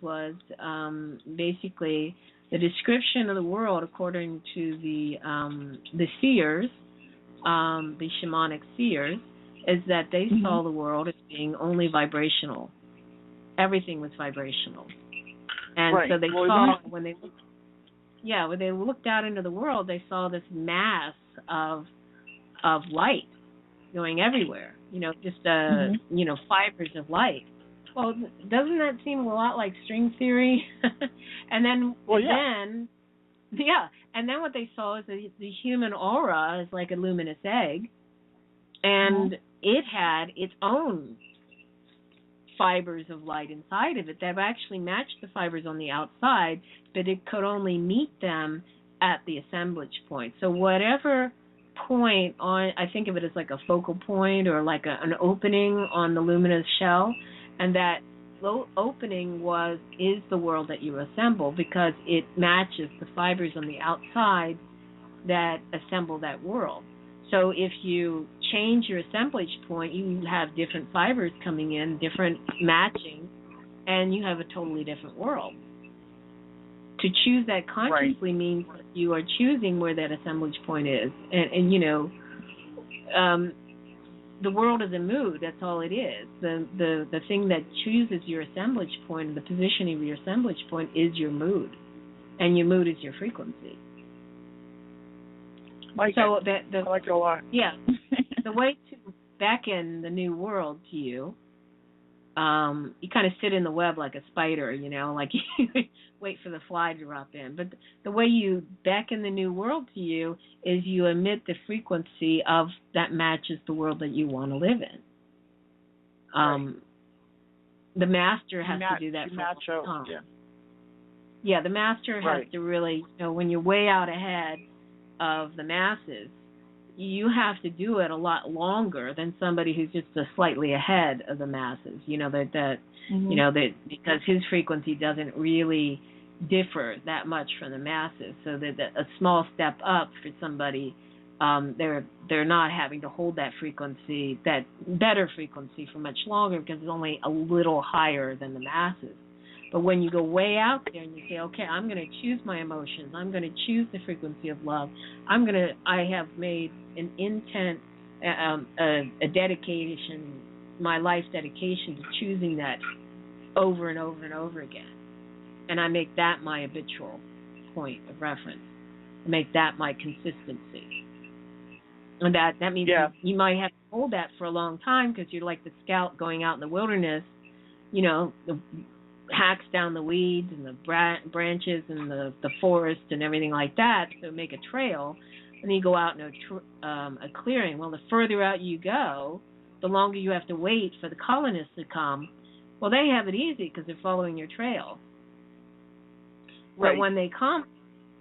basically the description of the world according to the seers, the shamanic seers, is that they saw the world as being only vibrational. Everything was vibrational. And so they saw, when they looked out into the world, they saw this mass of light going everywhere, just fibers of light. Well, doesn't that seem a lot like string theory? And then and then what they saw is that the human aura is like a luminous egg, And it had its own fibers of light inside of it that actually matched the fibers on the outside, but it could only meet them at the assemblage point. So whatever point on, I think of it as like a focal point or like an opening on the luminous shell, and that opening is the world that you assemble, because it matches the fibers on the outside that assemble that world. So if you change your assemblage point, you have different fibers coming in, different matching, and you have a totally different world. To choose that consciously means that you are choosing where that assemblage point is. And you know, the world is a mood. That's all it is. The thing that chooses your assemblage point, the positioning of your assemblage point, is your mood, and your mood is your frequency. I like it a lot. Yeah. The way to beckon the new world to you, you kind of sit in the web like a spider, you know, like you wait for the fly to drop in. But the way you beckon the new world to you is you emit the frequency of that matches the world that you want to live in. The master has to do that for a long time. Yeah, the master has to really, you know, when you're way out ahead of the masses, you have to do it a lot longer than somebody who's just slightly ahead of the masses. You know that you know that because his frequency doesn't really differ that much from the masses. So that a small step up for somebody, they're not having to hold that frequency, that better frequency, for much longer, because it's only a little higher than the masses. But when you go way out there and you say, okay, I'm going to choose my emotions, I'm going to choose the frequency of love, I have made an intent, a dedication, my life dedication to choosing that over and over and over again. And I make that my habitual point of reference. I make that my consistency. And that means you might have to hold that for a long time, because you're like the scout going out in the wilderness, you know, hacks down the weeds and the branches and the forest and everything like that to make a trail, and then you go out in a clearing. Well, the further out you go, the longer you have to wait for the colonists to come. Well, they have it easy because they're following your trail. But when they come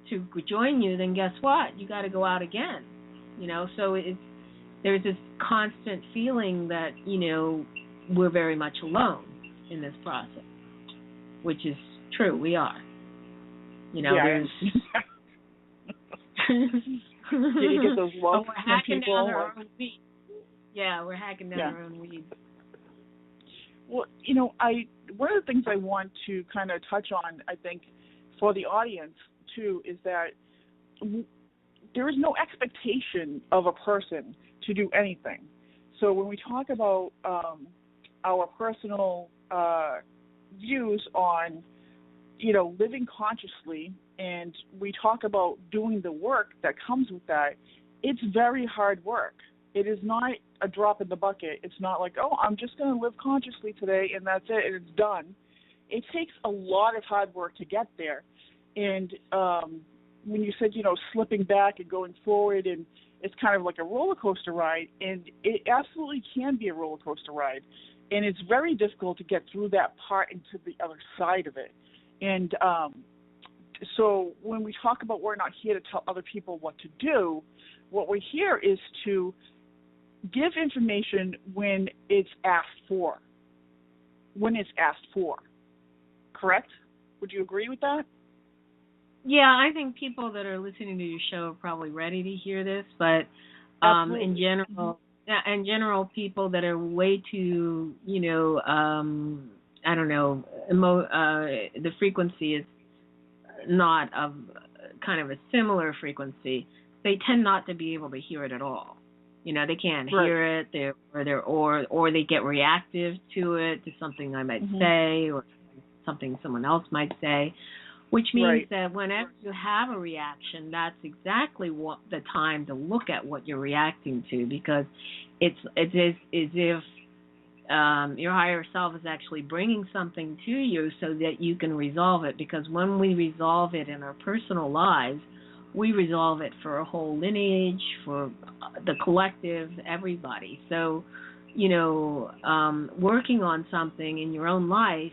to join you, then guess what? You got to go out again. You know, so there's this constant feeling that, you know, we're very much alone in this process. Which is true, we are. You know, there's. You get those love we're hacking people. down our own weeds. Yeah, we're hacking down our own weeds. Well, you know, one of the things I want to kind of touch on, I think, for the audience too, is that there is no expectation of a person to do anything. So when we talk about our personal views on, you know, living consciously, and we talk about doing the work that comes with that, it's very hard work. It is not a drop in the bucket. It's not like, oh, I'm just going to live consciously today and that's it and it's done. It takes a lot of hard work to get there. And when you said, you know, slipping back and going forward, and it's kind of like a roller coaster ride, and it absolutely can be a roller coaster ride. And it's very difficult to get through that part into the other side of it. And so when we talk about we're not here to tell other people what to do, what we're here is to give information when it's asked for. Correct? Would you agree with that? Yeah, I think people that are listening to your show are probably ready to hear this, but in general, people that are way too, you know, I don't know, the frequency is not of kind of a similar frequency. They tend not to be able to hear it at all. You know, they can't hear it, or they get reactive to it, to something I might say, or something someone else might say. Which means that whenever you have a reaction, that's exactly what the time to look at what you're reacting to, because it's as if your higher self is actually bringing something to you so that you can resolve it. Because when we resolve it in our personal lives, we resolve it for a whole lineage, for the collective, everybody. So, working on something in your own life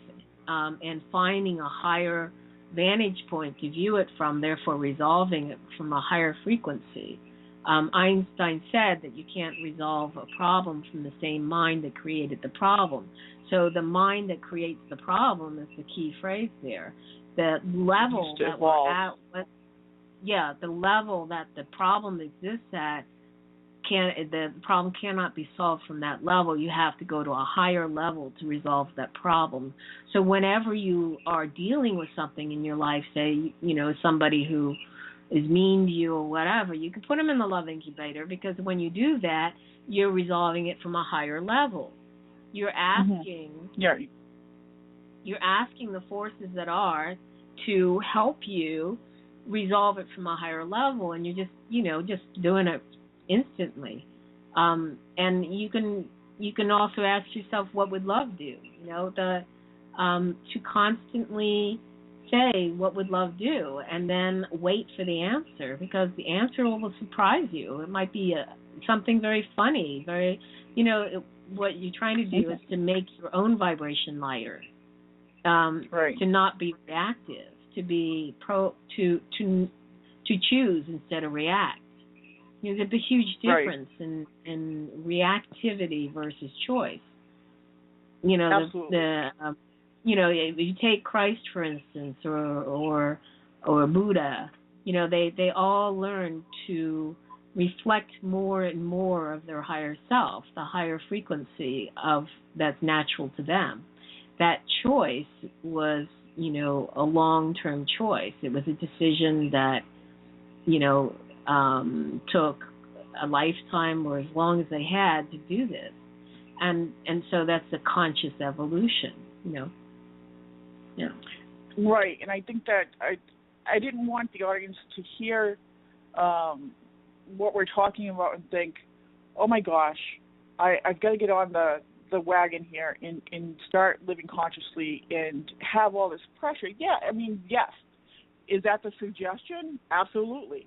and finding a higher vantage point to view it from, therefore resolving it from a higher frequency. Einstein said that you can't resolve a problem from the same mind that created the problem. So the mind that creates the problem is the key phrase there. The level that we're at, the level that the problem exists at, the problem cannot be solved from that level. You have to go to a higher level to resolve that problem. So whenever you are dealing with something in your life, say, somebody who is mean to you or whatever, you can put them in the love incubator, because when you do that, you're resolving it from a higher level. You're asking, you're asking the forces that are to help you resolve it from a higher level, and you're just doing it instantly. And you can also ask yourself, what would love do? To constantly say, what would love do, and then wait for the answer, because the answer will surprise you. It might be something very funny, what you're trying to do is to make your own vibration lighter, to not be reactive, to be to choose instead of react. There's a huge difference in reactivity versus choice. Absolutely. If you take Christ, for instance, or Buddha, they all learn to reflect more and more of their higher self, the higher frequency of that's natural to them. That choice was, a long-term choice. It was a decision that, took a lifetime or as long as they had to do this. And so that's a conscious evolution, Yeah. Right, and I think that I didn't want the audience to hear what we're talking about and think, oh my gosh, I've got to get on the wagon here and start living consciously and have all this pressure. Yeah, I mean, yes. Is that the suggestion? Absolutely.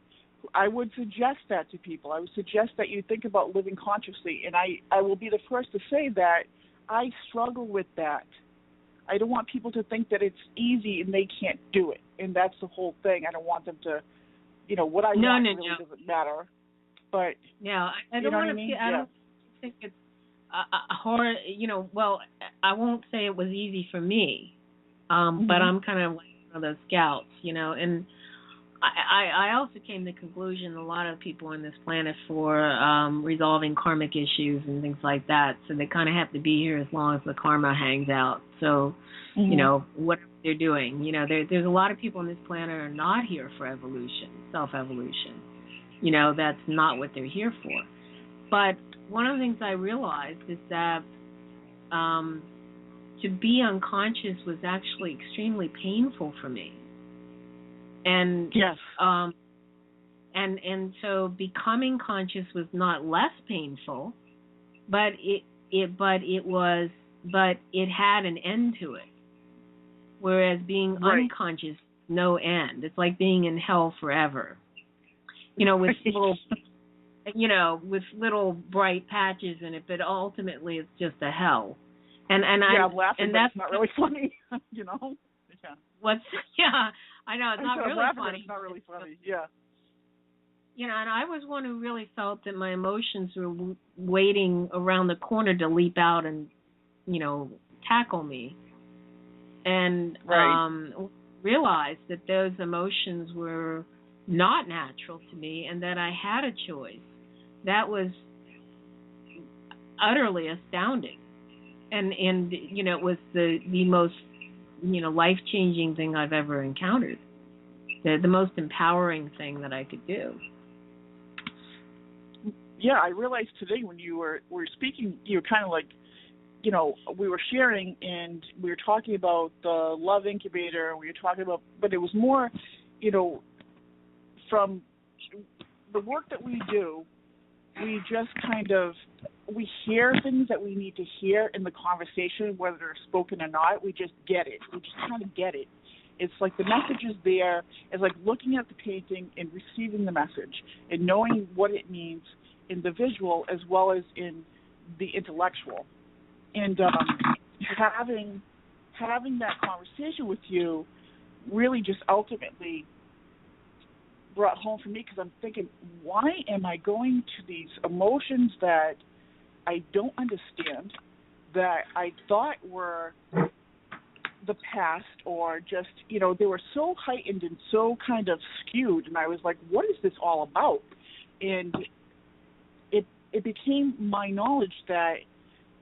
I would suggest that to people. I would suggest that you think about living consciously, and I will be the first to say that I struggle with that. I don't want people to think that it's easy and they can't do it, and that's the whole thing. I don't want them to, what I want really doesn't matter. But I don't want to. I don't think it's a hard. Well, I won't say it was easy for me, but I'm kind of like one of those scouts, and I also came to the conclusion a lot of people on this planet for resolving karmic issues and things like that, so they kind of have to be here as long as the karma hangs out. So, what they're doing, there's a lot of people on this planet are not here for evolution, self-evolution. That's not what they're here for. But one of the things I realized is that to be unconscious was actually extremely painful for me. And yes. And so becoming conscious was not less painful, but it had an end to it. Whereas being unconscious, no end. It's like being in hell forever. With little with little bright patches in it, but ultimately it's just a hell. And I'm laughing, but it's not really funny, Yeah. I know, it's not really funny. It's not really funny, yeah. And I was one who really felt that my emotions were waiting around the corner to leap out and, tackle me. And realized that those emotions were not natural to me and that I had a choice. That was utterly astounding. And it was the most life-changing thing I've ever encountered. The most empowering thing that I could do. Yeah, I realized today when you were speaking, you were kind of like, we were sharing and we were talking about the love incubator. We were talking about, but it was more, from the work that we do, we just we hear things that we need to hear in the conversation, whether they're spoken or not. We just get it. We just kind of get it. It's like the message is there. It's like looking at the painting and receiving the message and knowing what it means in the visual as well as in the intellectual. And having that conversation with you really just ultimately brought home for me, because I'm thinking, why am I going to these emotions that I don't understand, that I thought were the past, or just, they were so heightened and so kind of skewed, and I was like, what is this all about? And it became my knowledge that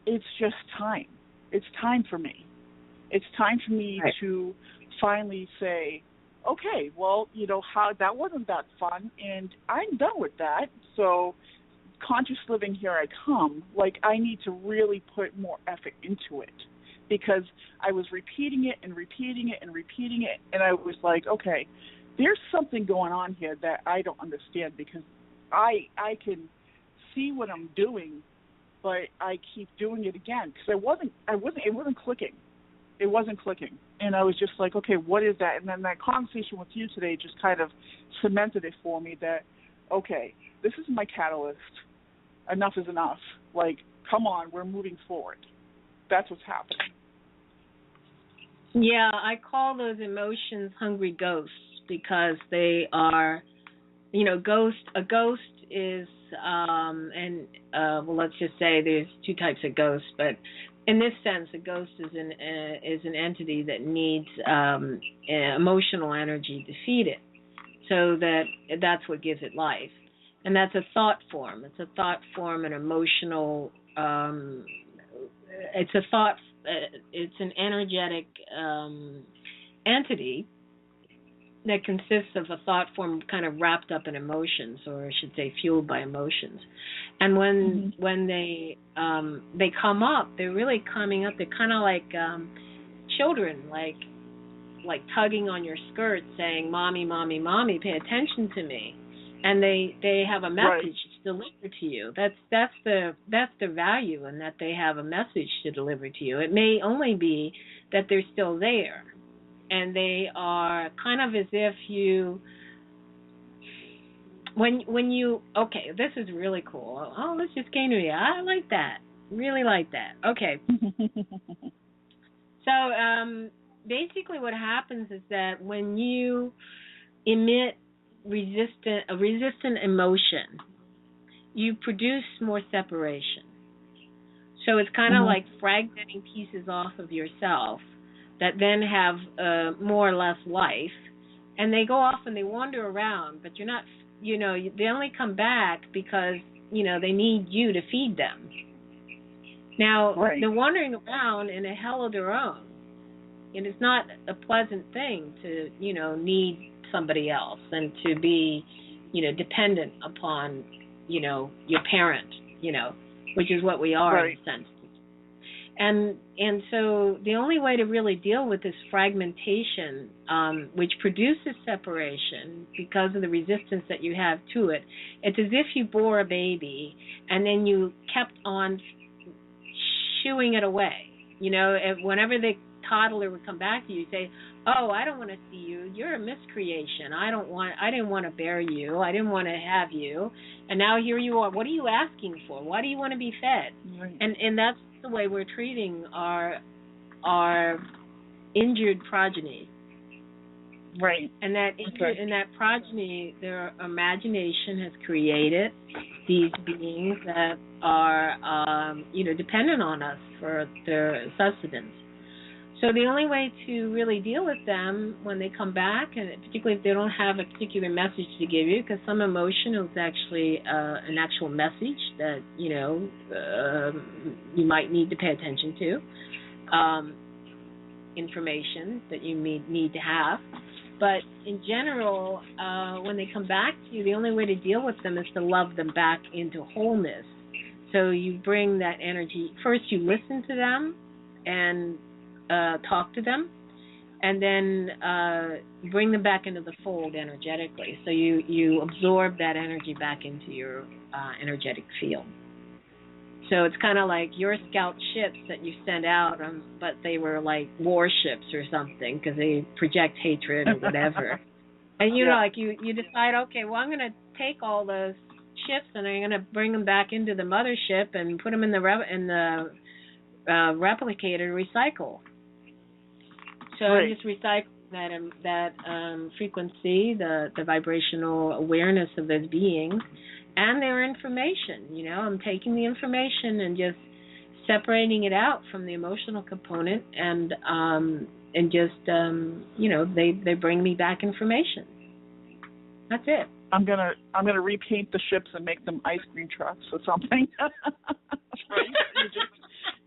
it's just time. It's time for me. It's time for me right. to finally say, okay, well, how that wasn't that fun, and I'm done with that. So conscious living, here I come. Like, I need to really put more effort into it, because I was repeating it and repeating it and repeating it, and I was like, okay, there's something going on here that I don't understand, because I can see what I'm doing, but I keep doing it again, because it wasn't clicking. It wasn't clicking. And I was just like, okay, what is that? And then that conversation with you today just kind of cemented it for me that, okay, this is my catalyst. Enough is enough. Like, come on, we're moving forward. That's what's happening. Yeah, I call those emotions hungry ghosts, because they are, a ghost is, well, let's just say there's two types of ghosts, but in this sense, a ghost is an entity that needs emotional energy to feed it, so that's what gives it life, and that's a thought form. It's a thought form, an emotional. It's a thought. It's an energetic entity that consists of a thought form kind of wrapped up in emotions, or I should say fueled by emotions. And when they come up, they're really coming up. They're kind of like children, like tugging on your skirt, saying, "Mommy, mommy, mommy, pay attention to me." And they have a message to deliver to you. That's the value, in that they have a message to deliver to you. It may only be that they're still there, and they are kind of as if you, when you, okay, this is really cool. Oh, this just came to me. I like that. Really like that. Okay. So basically what happens is that when you emit a resistant emotion, you produce more separation. So it's kind of like fragmenting pieces off of yourself that then have more or less life, and they go off and they wander around, but you're not, they only come back because, they need you to feed them. Now, they're wandering around in a hell of their own, and it's not a pleasant thing to, need somebody else and to be, dependent upon, your parent, which is what we are in a sense. And so the only way to really deal with this fragmentation, which produces separation because of the resistance that you have to it, it's as if you bore a baby and then you kept on shooing it away. Whenever the toddler would come back to you, say, "Oh, I don't want to see you. You're a miscreation. I didn't want to bear you. I didn't want to have you. And now here you are. What are you asking for? Why do you want to be fed?" Right. And that's the way we're treating our injured progeny. Right. And that progeny, their imagination has created these beings that are, dependent on us for their sustenance. So the only way to really deal with them when they come back, and particularly if they don't have a particular message to give you, because some emotion is actually an actual message that, you might need to pay attention to, information that you need to have. But in general, when they come back to you, the only way to deal with them is to love them back into wholeness. So you bring that energy. First, you listen to them and talk to them, and then bring them back into the fold energetically. So you absorb that energy back into your energetic field. So it's kind of like your scout ships that you send out, but they were like warships or something because they project hatred or whatever. And you know, like you decide, okay, well, I'm going to take all those ships and I'm going to bring them back into the mothership and put them in the replicator to recycle. So I'm just recycling that frequency, the vibrational awareness of those beings and their information. You know, I'm taking the information and just separating it out from the emotional component, and just you know, they bring me back information. That's it. I'm gonna repaint the ships and make them ice cream trucks or something. Right?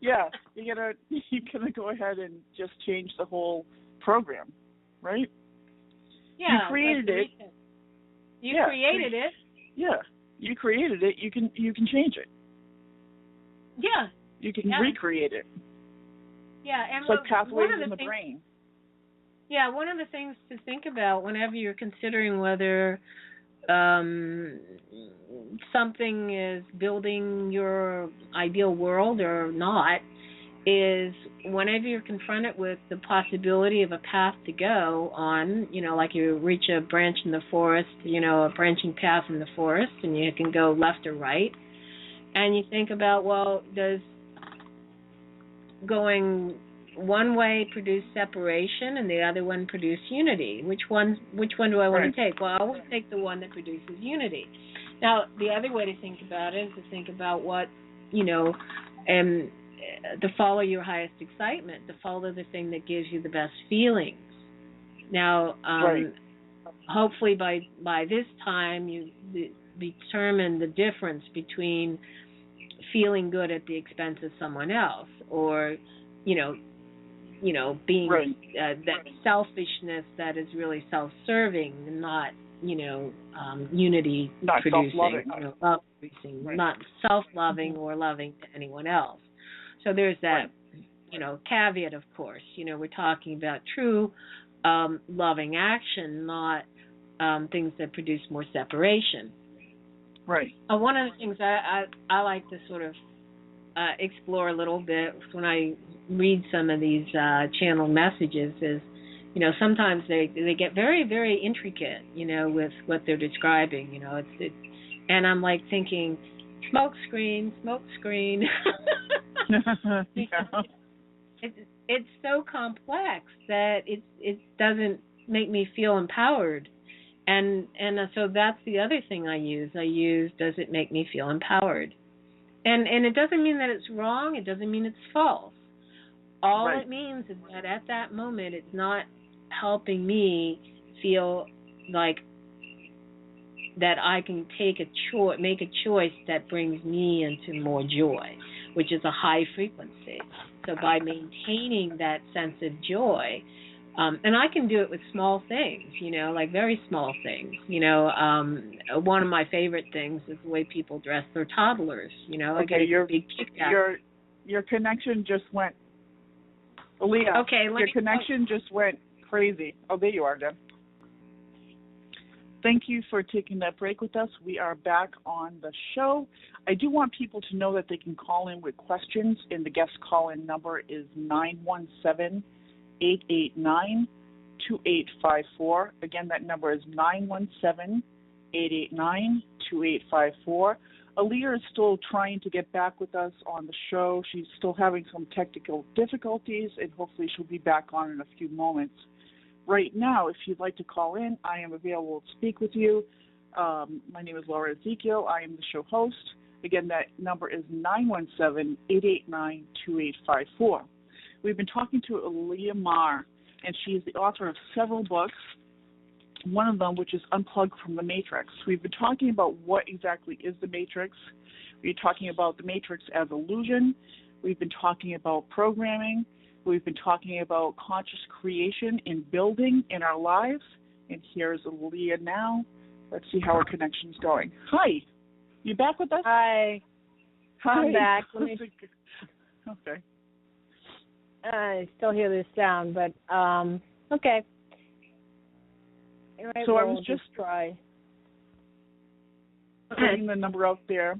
You're gonna go ahead and just change the whole program, right? Yeah. You created it. You created it. Yeah. You created it. You can change it. Yeah. You can recreate it. Yeah, and it's like pathways in the brain. Yeah, one of the things to think about whenever you're considering whether something is building your ideal world or not is whenever you're confronted with the possibility of a path to go on, you know, like you reach a branch in the forest, you know, a branching path in the forest, and you can go left or right, and you think about, well, does going one way produce separation and the other one produce unity? Which one do I want to take? Well, I will take the one that produces unity. Now, the other way to think about it is to think about what, you know, to follow your highest excitement, to follow the thing that gives you the best feelings. Now, hopefully by this time you determine the difference between feeling good at the expense of someone else, or, you know, being that selfishness that is really self-serving and not, you know, unity not producing, self-loving, you know, love producing, not self-loving or loving to anyone else. So there's that, you know, caveat, of course. You know, we're talking about true loving action, not things that produce more separation. Right. One of the things I like to sort of explore a little bit when I read some of these channel messages is, you know, sometimes they get very, very intricate, you know, with what they're describing. You know, and I'm like thinking, smoke screen. It's so complex that it doesn't make me feel empowered, and so that's the other thing I use. Does it make me feel empowered? And it doesn't mean that it's wrong. It doesn't mean it's false. All it means is that at that moment, it's not helping me feel like that I can make a choice that brings me into more joy, which is a high frequency. So by maintaining that sense of joy, and I can do it with small things, you know, like very small things. You know, one of my favorite things is the way people dress their toddlers. You know, I get a big kick out. Your connection just went, Aliyah. Okay, your connection just went crazy. Oh, there you are, Deb. Thank you for taking that break with us. We are back on the show. I do want people to know that they can call in with questions, and the guest call-in number is 917-889-2854. Again, that number is 917-889-2854. Aliyah is still trying to get back with us on the show. She's still having some technical difficulties, and hopefully she'll be back on in a few moments. Right now, if you'd like to call in, I am available to speak with you. My name is Laura Ezekiel. I am the show host. Again, that number is 917-889-2854. We've been talking to Aliyah Marr, and she is the author of several books, one of them which is Unplugged from the Matrix. We've been talking about what exactly is the Matrix. We're talking about the Matrix as illusion. We've been talking about programming. We've been talking about conscious creation in building in our lives. And here's Aliyah now. Let's see how our connection's going. Hi. You back with us? Hi. I'm back. Okay. I still hear this sound, but okay. Right, so I was just try putting the number out there.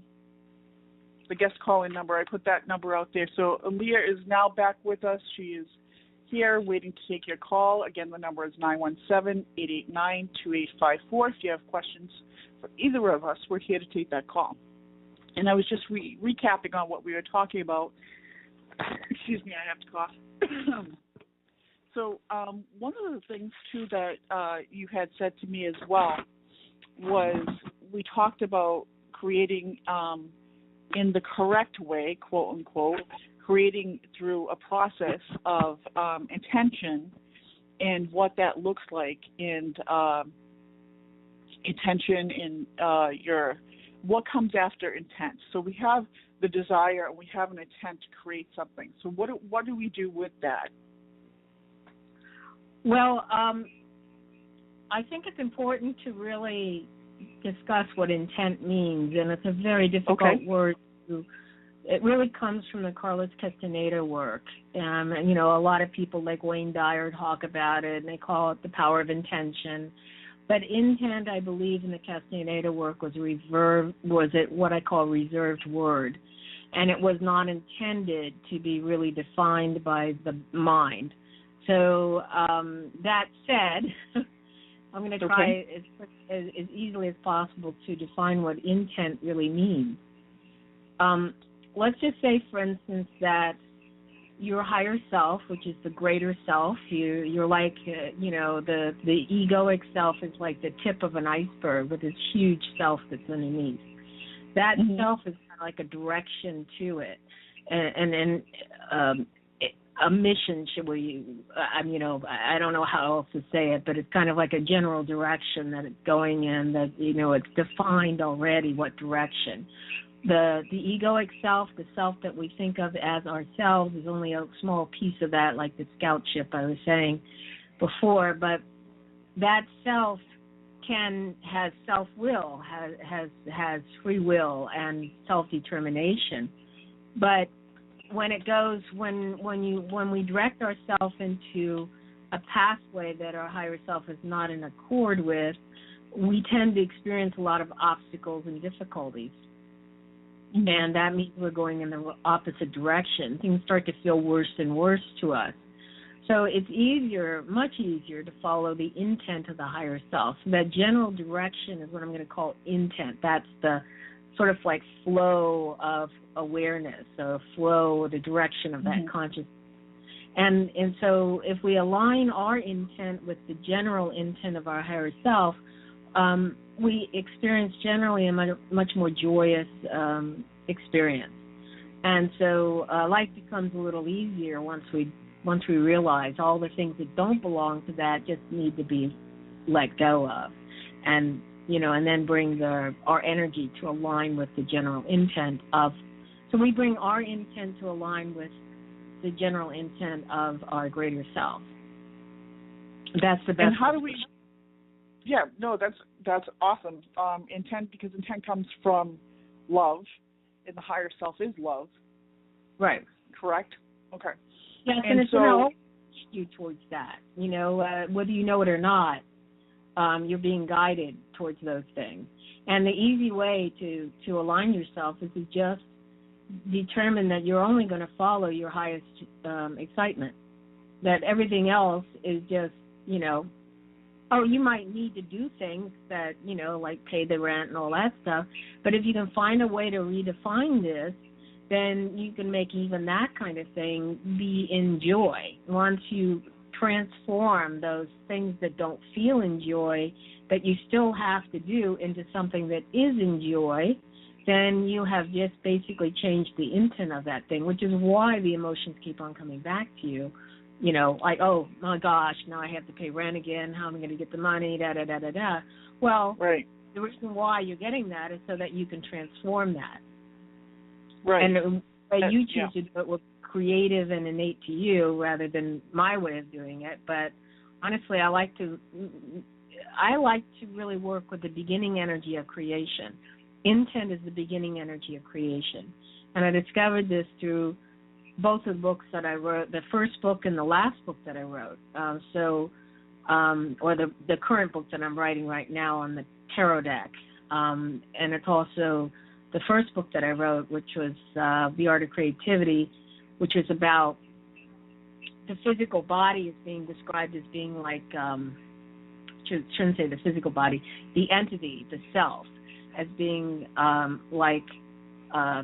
the guest calling number. I put that number out there. So Aliyah is now back with us. She is here waiting to take your call. Again, the number is 917-889-2854. If you have questions for either of us, we're here to take that call. And I was just recapping on what we were talking about. Excuse me, I have to cough. So one of the things, too, that you had said to me as well was we talked about creating in the correct way, quote unquote, creating through a process of intention and what that looks like, and intention in what comes after intent. So we have the desire and we have an intent to create something. So what do we do with that? Well, I think it's important to really discuss what intent means, and it's a very difficult word to. It really comes from the Carlos Castaneda work. And, you know, a lot of people like Wayne Dyer talk about it, and they call it the power of intention. But intent, I believe, in the Castaneda work was what I call reserved word. And it was not intended to be really defined by the mind. So that said, I'm going to try as easily as possible to define what intent really means. Let's just say, for instance, that your higher self, which is the greater self, you're like, the egoic self is like the tip of an iceberg with this huge self that's underneath. That self is kind of like a direction to it, and a mission, I don't know how else to say it, but it's kind of like a general direction that it's going in, that, it's defined already what direction. The egoic self, the self that we think of as ourselves, is only a small piece of that, like the scout ship I was saying before. But that self has self-will, has free will and self-determination. But when we direct ourselves into a pathway that our higher self is not in accord with, we tend to experience a lot of obstacles and difficulties. And that means we're going in the opposite direction. Things start to feel worse and worse to us. So it's much easier to follow the intent of the higher self. So that general direction is what I'm going to call intent. That's the sort of like flow of awareness, or flow, the direction of that consciousness. And so if we align our intent with the general intent of our higher self, we experience generally a much more joyous experience. And so life becomes a little easier once we realize all the things that don't belong to that just need to be let go of. And then bring our energy to align with the general intent of. So we bring our intent to align with the general intent of our greater self. That's the best. And how do we? Yeah, no, that's awesome. Intent, because intent comes from love, and the higher self is love. Right. Correct. Okay. Yes, and it's going to always lead you towards that. Whether you know it or not, you're being guided towards those things. And the easy way to align yourself is to just determine that you're only going to follow your highest excitement. That everything else is just, you might need to do things that, like pay the rent and all that stuff. But if you can find a way to redefine this, then you can make even that kind of thing be in joy. Once you transform those things that don't feel in joy, that you still have to do, into something that is in joy, then you have just basically changed the intent of that thing, which is why the emotions keep on coming back to you. Like, oh my gosh, now I have to pay rent again. How am I going to get the money? Da-da-da-da-da. Well, right. The reason why you're getting that is so that you can transform that. Right. And the way you choose to do it will be creative and innate to you rather than my way of doing it. But honestly, I like to really work with the beginning energy of creation. Intent is the beginning energy of creation. And I discovered this through both of the books that I wrote, the first book and the last book that I wrote. Or the current book that I'm writing right now on the tarot deck. And it's also the first book that I wrote, which was The Art of Creativity, which was about the physical body is being described as being like, shouldn't say the physical body, the entity, the self, as being like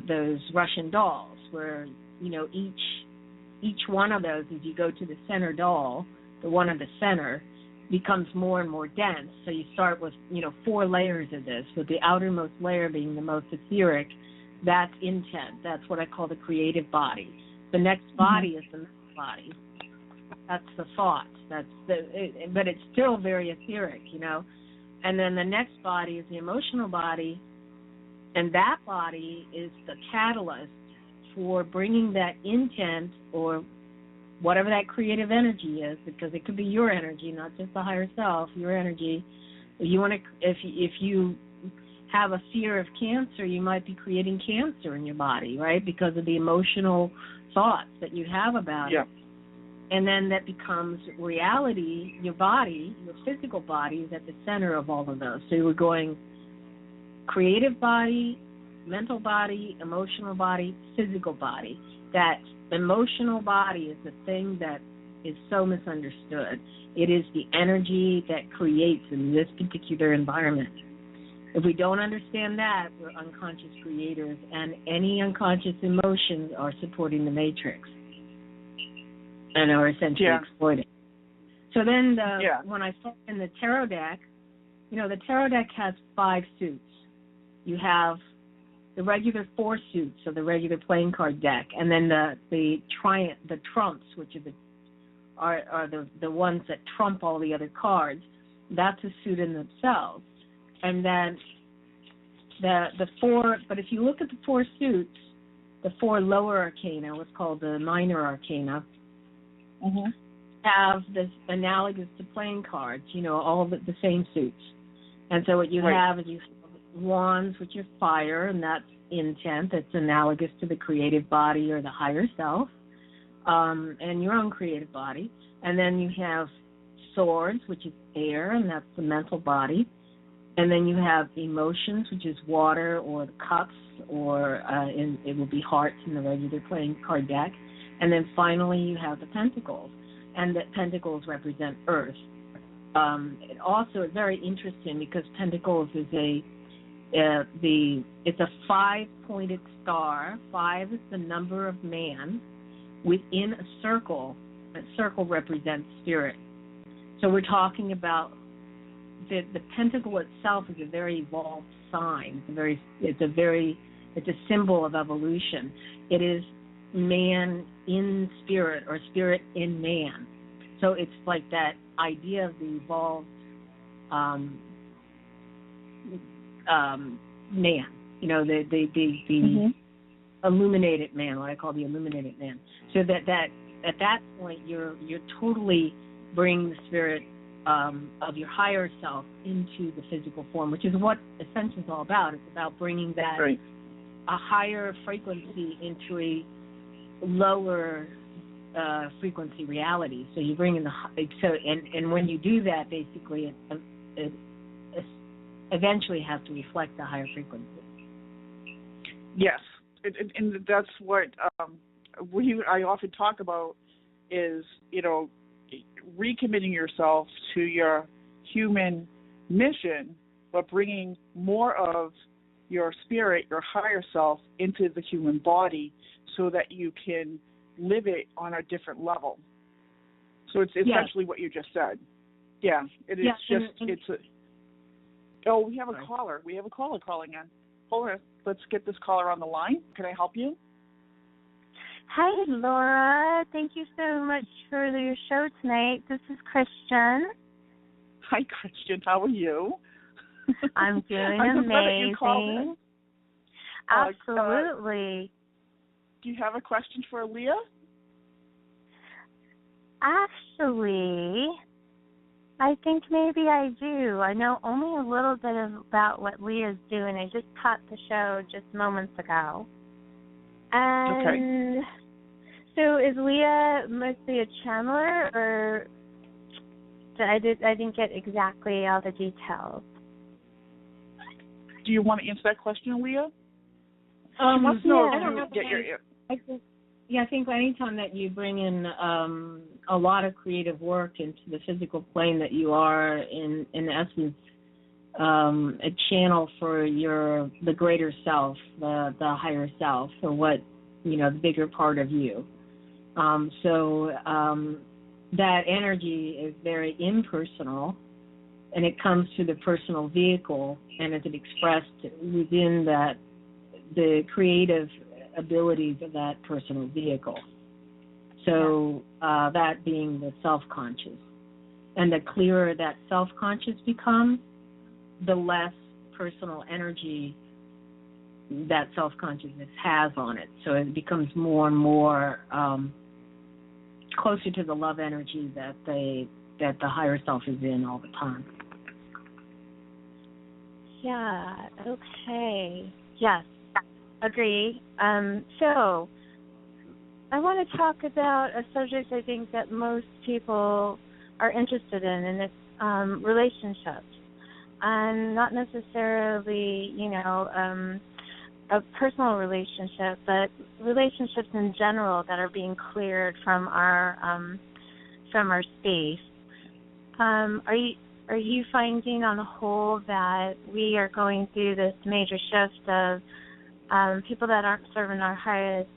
those Russian dolls, where, you know, each one of those, as you go to the center doll, the one at the center, becomes more and more dense. So you start with, you know, 4 layers of this, with the outermost layer being the most etheric. That's intent. That's what I call the creative body. The next body is the mental body. That's the thought. But it's still very etheric, you know. And then the next body is the emotional body, and that body is the catalyst for bringing that intent or whatever that creative energy is, because it could be your energy, not just the higher self, your energy. If you want to, if you have a fear of cancer, you might be creating cancer in your body, right? Because of the emotional thoughts that you have about it. And then that becomes reality. Your body, your physical body, is at the center of all of those. So we're going creative body, mental body, emotional body, physical body. That emotional body is the thing that is so misunderstood. It is the energy that creates in this particular environment. If we don't understand that, we're unconscious creators, and any unconscious emotions are supporting the matrix and are essentially exploiting. So then when I saw in the tarot deck, you know, the tarot deck has 5 suits. You have the regular 4 suits of the regular playing card deck, and then the trumps, which are the ones that trump all the other cards. That's a suit in themselves. And then the 4, but if you look at the 4 suits, the 4 lower arcana, what's called the minor arcana, have this analogous to playing cards, you know, all of the same suits. And so what you have is you have wands, which are fire, and that's intent. That's analogous to the creative body or the higher self, and your own creative body. And then you have swords, which is air, and that's the mental body. And then you have emotions, which is water or the cups, or it will be hearts in the regular playing card deck. And then finally you have the pentacles, and the pentacles represent earth. It also is very interesting because pentacles is it's a 5-pointed star. 5 is the number of man within a circle. That circle represents spirit. So we're talking about the pentacle itself is a very evolved sign. It's a symbol of evolution. It is man in spirit, or spirit in man. So it's like that idea of the evolved man, you know, the illuminated man, what I call the illuminated man. So that at that point you're totally bringing the spirit of your higher self into the physical form, which is what Ascension is all about. It's about bringing that a higher frequency into a lower frequency reality. So you bring in and when you do that, basically it eventually has to reflect the higher frequency. Yes, and that's what I often talk about is, you know, recommitting yourself to your human mission, but bringing more of your spirit, your higher self, into the human body so that you can live it on a different level. So it's essentially what you just said. Yeah, it is we have a caller. We have a caller calling in. Hold on. Let's get this caller on the line. Can I help you? Hi, Laura. Thank you so much for your show tonight. This is Christian. Hi, Christian. How are you? I'm doing amazing. Absolutely. Do you have a question for Aliyah? Actually, I think maybe I do. I know only a little bit about what Leah's doing. I just caught the show just moments ago. And so is Leah mostly a channeler, or I didn't get exactly all the details. Do you want to answer that question, Aliyah? She wants to know I if don't you know. get your. I think anytime that you bring in a lot of creative work into the physical plane, that you are in essence a channel for the greater self, the higher self, or what, the bigger part of you. So that energy is very impersonal, and it comes to the personal vehicle, and is it expressed within the creative abilities of that personal vehicle. So that being the self-conscious. And the clearer that self-conscious becomes, the less personal energy that self-consciousness has on it. So it becomes more and more closer to the love energy that the higher self is in all the time. Yeah, okay. Yes, agree. So I want to talk about a subject I think that most people are interested in, and it's relationships. And not necessarily, a personal relationship, but relationships in general that are being cleared from our space. Are you finding on the whole that we are going through this major shift of people that aren't serving our highest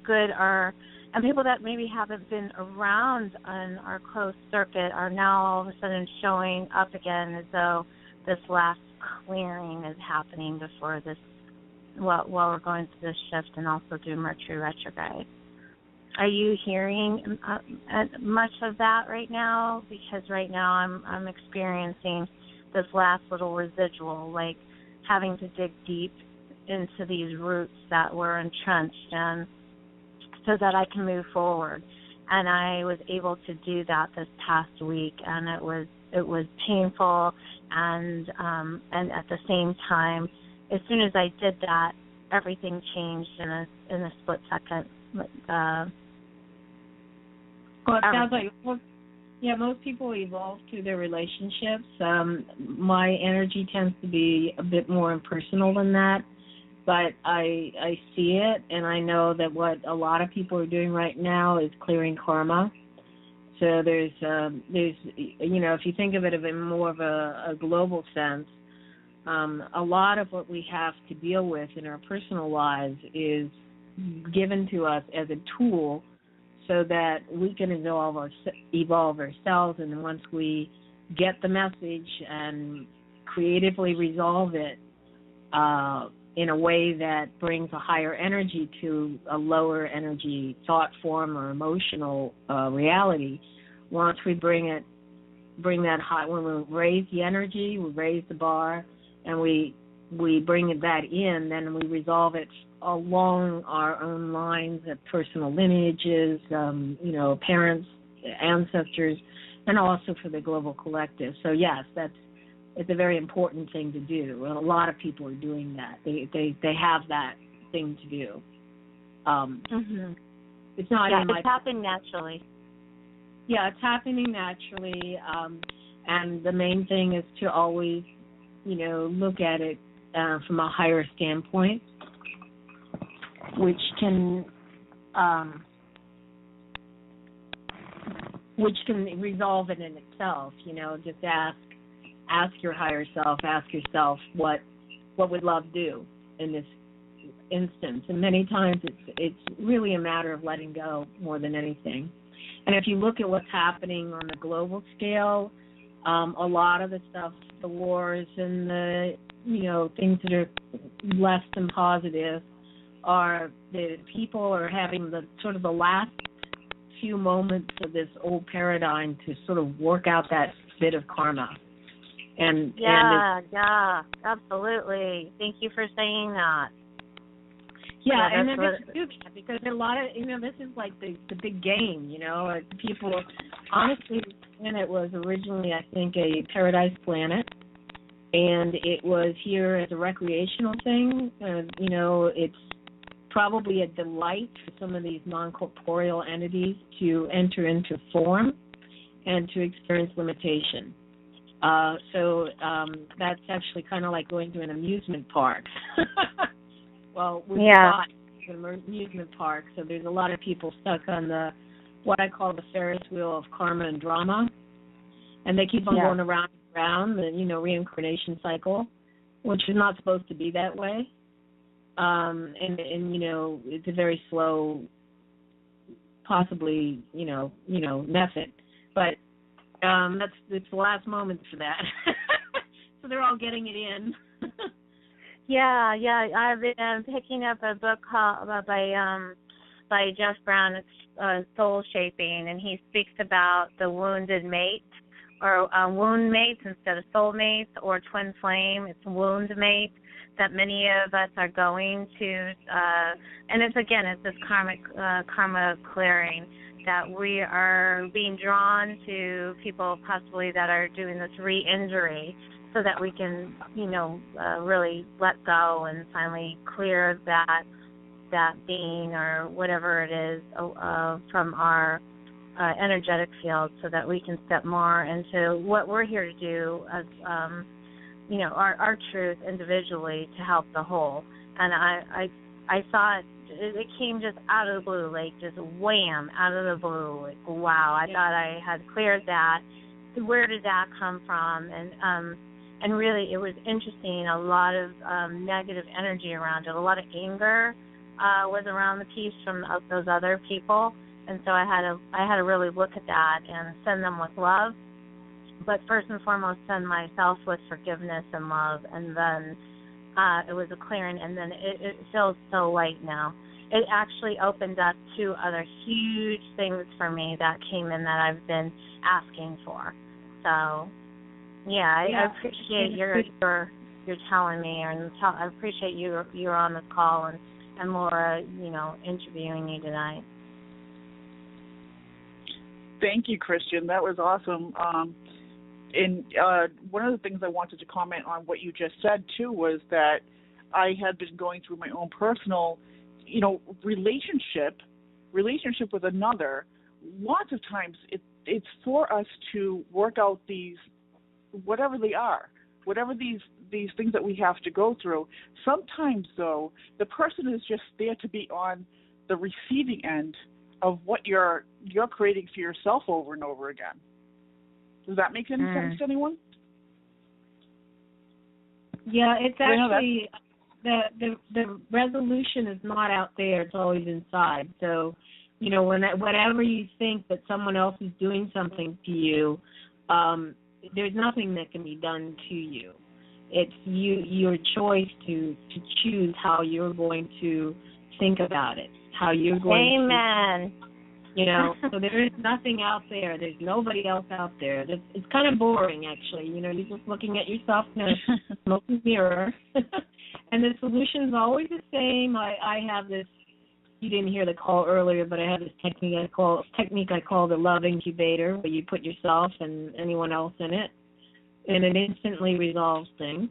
good and people that maybe haven't been around on our closed circuit are now all of a sudden showing up again, as though this last clearing is happening before this, while we're going through this shift and also through Mercury retrograde? Are you hearing much of that right now? Because right now I'm experiencing this last little residual, like having to dig deep into these roots that were entrenched, and so that I can move forward. And I was able to do that this past week, and it was painful, and at the same time, as soon as I did that, everything changed in a split second. Well, it sounds like, most people evolve through their relationships. My energy tends to be a bit more impersonal than that, but I see it, and I know that what a lot of people are doing right now is clearing karma. So there's if you think of it in more of a global sense, a lot of what we have to deal with in our personal lives is given to us as a tool so that we can evolve ourselves, and then once we get the message and creatively resolve it in a way that brings a higher energy to a lower energy thought form or emotional reality, once we bring that high, when we raise the energy, we raise the bar, and we bring that in, then we resolve it along our own lines of personal lineages, parents, ancestors, and also for the global collective. So yes, it's a very important thing to do. And a lot of people are doing that. They have that thing to do. It's not in my... it's happening naturally. Yeah, it's happening naturally. And the main thing is to always, look at it from a higher standpoint, which can resolve it in itself. Just ask your higher self, ask yourself what would love do in this instance. And many times it's really a matter of letting go more than anything. And if you look at what's happening on the global scale, a lot of the stuff, the wars and the things that are less than positive, are the people are having the sort of the last few moments of this old paradigm to sort of work out that bit of karma. And absolutely. Thank you for saying that. Yeah, and then just do that, because a lot of this is like the big game. People honestly, when it was originally, I think, a paradise planet, and it was here as a recreational thing. It's probably a delight for some of these non-corporeal entities to enter into form and to experience limitation. So that's actually kind of like going to an amusement park. Well, we've Yeah. got an amusement park, so there's a lot of people stuck on what I call the Ferris wheel of karma and drama, and they keep on going around and around the reincarnation cycle, which is not supposed to be that way. And it's a very slow, possibly method, but it's the last moments for that. So they're all getting it in. Yeah. I've been picking up a book called by Jeff Brown. It's Soul Shaping, and he speaks about the wounded mate, or wound mates instead of soul mates, or twin flame. It's wound mate that many of us are going to, and it's this karma clearing, that we are being drawn to people possibly that are doing this re-injury, so that we can, really let go and finally clear that being or whatever it is from our energetic field, so that we can step more into what we're here to do as, our truth individually to help the whole. And I thought it came just out of the blue, like just wham, out of the blue. Like, wow, I thought I had cleared that. Where did that come from? And really, it was interesting. A lot of negative energy around it. A lot of anger was around the piece from those other people, and so I had to really look at that and send them with love. But first and foremost, send myself with forgiveness and love, and then it was a clearing, and then it feels so light now. It actually opened up 2 other huge things for me that came in that I've been asking for. So, I appreciate you're telling me, and I appreciate you're on this call, and Laura, interviewing you tonight. Thank you, Christian. That was awesome. And one of the things I wanted to comment on what you just said, too, was that I had been going through my own personal, relationship with another. Lots of times it's for us to work out these, whatever they are, whatever these things that we have to go through. Sometimes, though, the person is just there to be on the receiving end of what you're creating for yourself over and over again. Does that make any sense to anyone? Yeah, it's actually the resolution is not out there; it's always inside. So, whenever you think that someone else is doing something to you, there's nothing that can be done to you. It's your choice to choose how you're going to think about it, how you're going Amen. So there is nothing out there. There's nobody else out there. It's kind of boring, actually. You're just looking at yourself in a smoky mirror. And the solution's always the same. I have this, you didn't hear the call earlier, but I have this technique I call the love incubator, where you put yourself and anyone else in it, and it instantly resolves things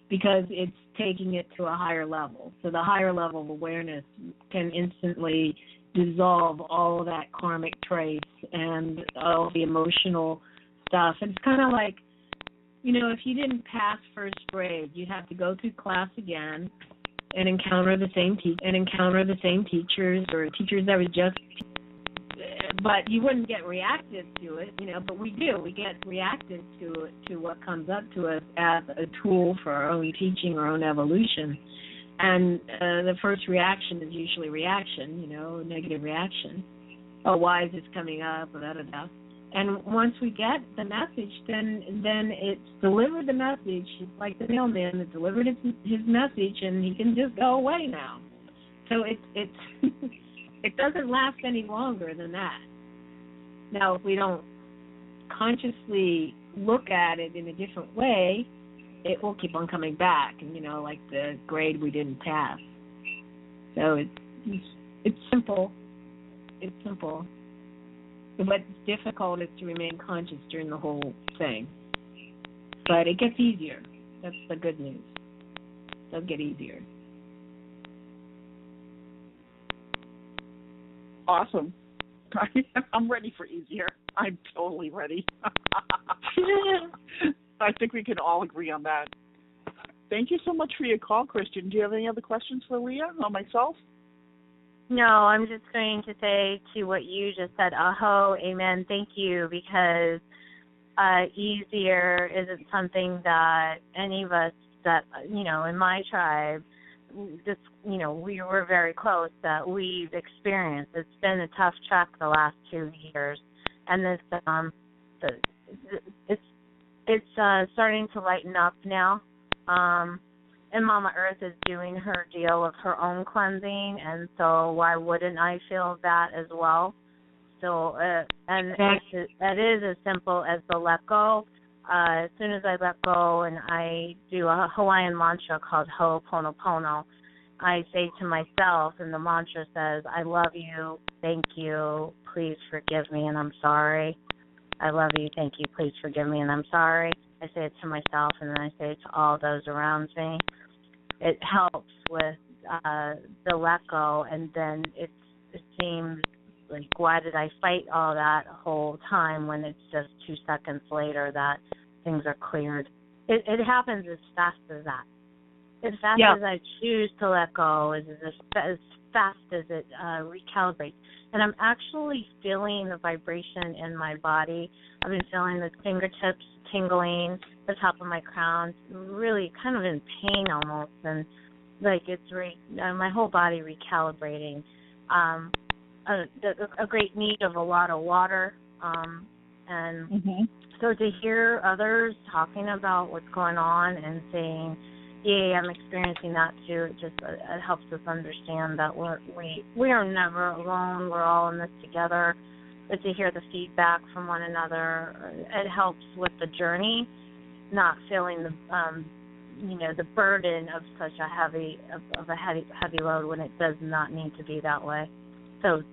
because it's taking it to a higher level. So the higher level of awareness can instantly dissolve all of that karmic trace and all the emotional stuff. And it's kind of like, if you didn't pass first grade, you'd have to go through class again and encounter the same teachers or teachers that were just, but you wouldn't get reactive to it, but we do. We get reactive to what comes up to us as a tool for our own teaching, our own evolution. And the first reaction is usually reaction, negative reaction. Oh, why is this coming up? Da-da-da. And once we get the message, then it's delivered the message. It's like the mailman that delivered his message, and he can just go away now. So it doesn't last any longer than that. Now, if we don't consciously look at it in a different way, it will keep on coming back, and like the grade we didn't pass. So it's simple. It's simple. What's difficult is to remain conscious during the whole thing. But it gets easier. That's the good news. It'll get easier. Awesome. I'm ready for easier. I'm totally ready. I think we can all agree on that. Thank you so much for your call, Christian. Do you have any other questions for Leah or myself? No, I'm just going to say to what you just said, aho, amen, thank you, because easier isn't something that any of us that, in my tribe, just, we were very close, that we've experienced. It's been a tough trek the last 2 years, and this, it's starting to lighten up now. And Mama Earth is doing her deal of her own cleansing, and so why wouldn't I feel that as well? So, and that is as simple as the let go. As soon as I let go and I do a Hawaiian mantra called Ho'oponopono, I say to myself, and the mantra says, I love you, thank you, please forgive me, and I'm sorry. I love you, thank you, please forgive me, and I'm sorry. I say it to myself, and then I say it to all those around me. It helps with the let go, and then it seems like, why did I fight all that whole time when it's just 2 seconds later that things are cleared? It happens as fast as that. As fast as I choose to let go, as fast as it recalibrates. And I'm actually feeling the vibration in my body. I've been feeling the fingertips tingling, the top of my crown, really kind of in pain almost, and like it's my whole body recalibrating. A great need of a lot of water, and so to hear others talking about what's going on and saying, "Yay, I'm experiencing that too," it helps us understand that we are never alone. We're all in this together. But to hear the feedback from one another, it helps with the journey, not feeling the burden of such a heavy load when it does not need to be that way. So,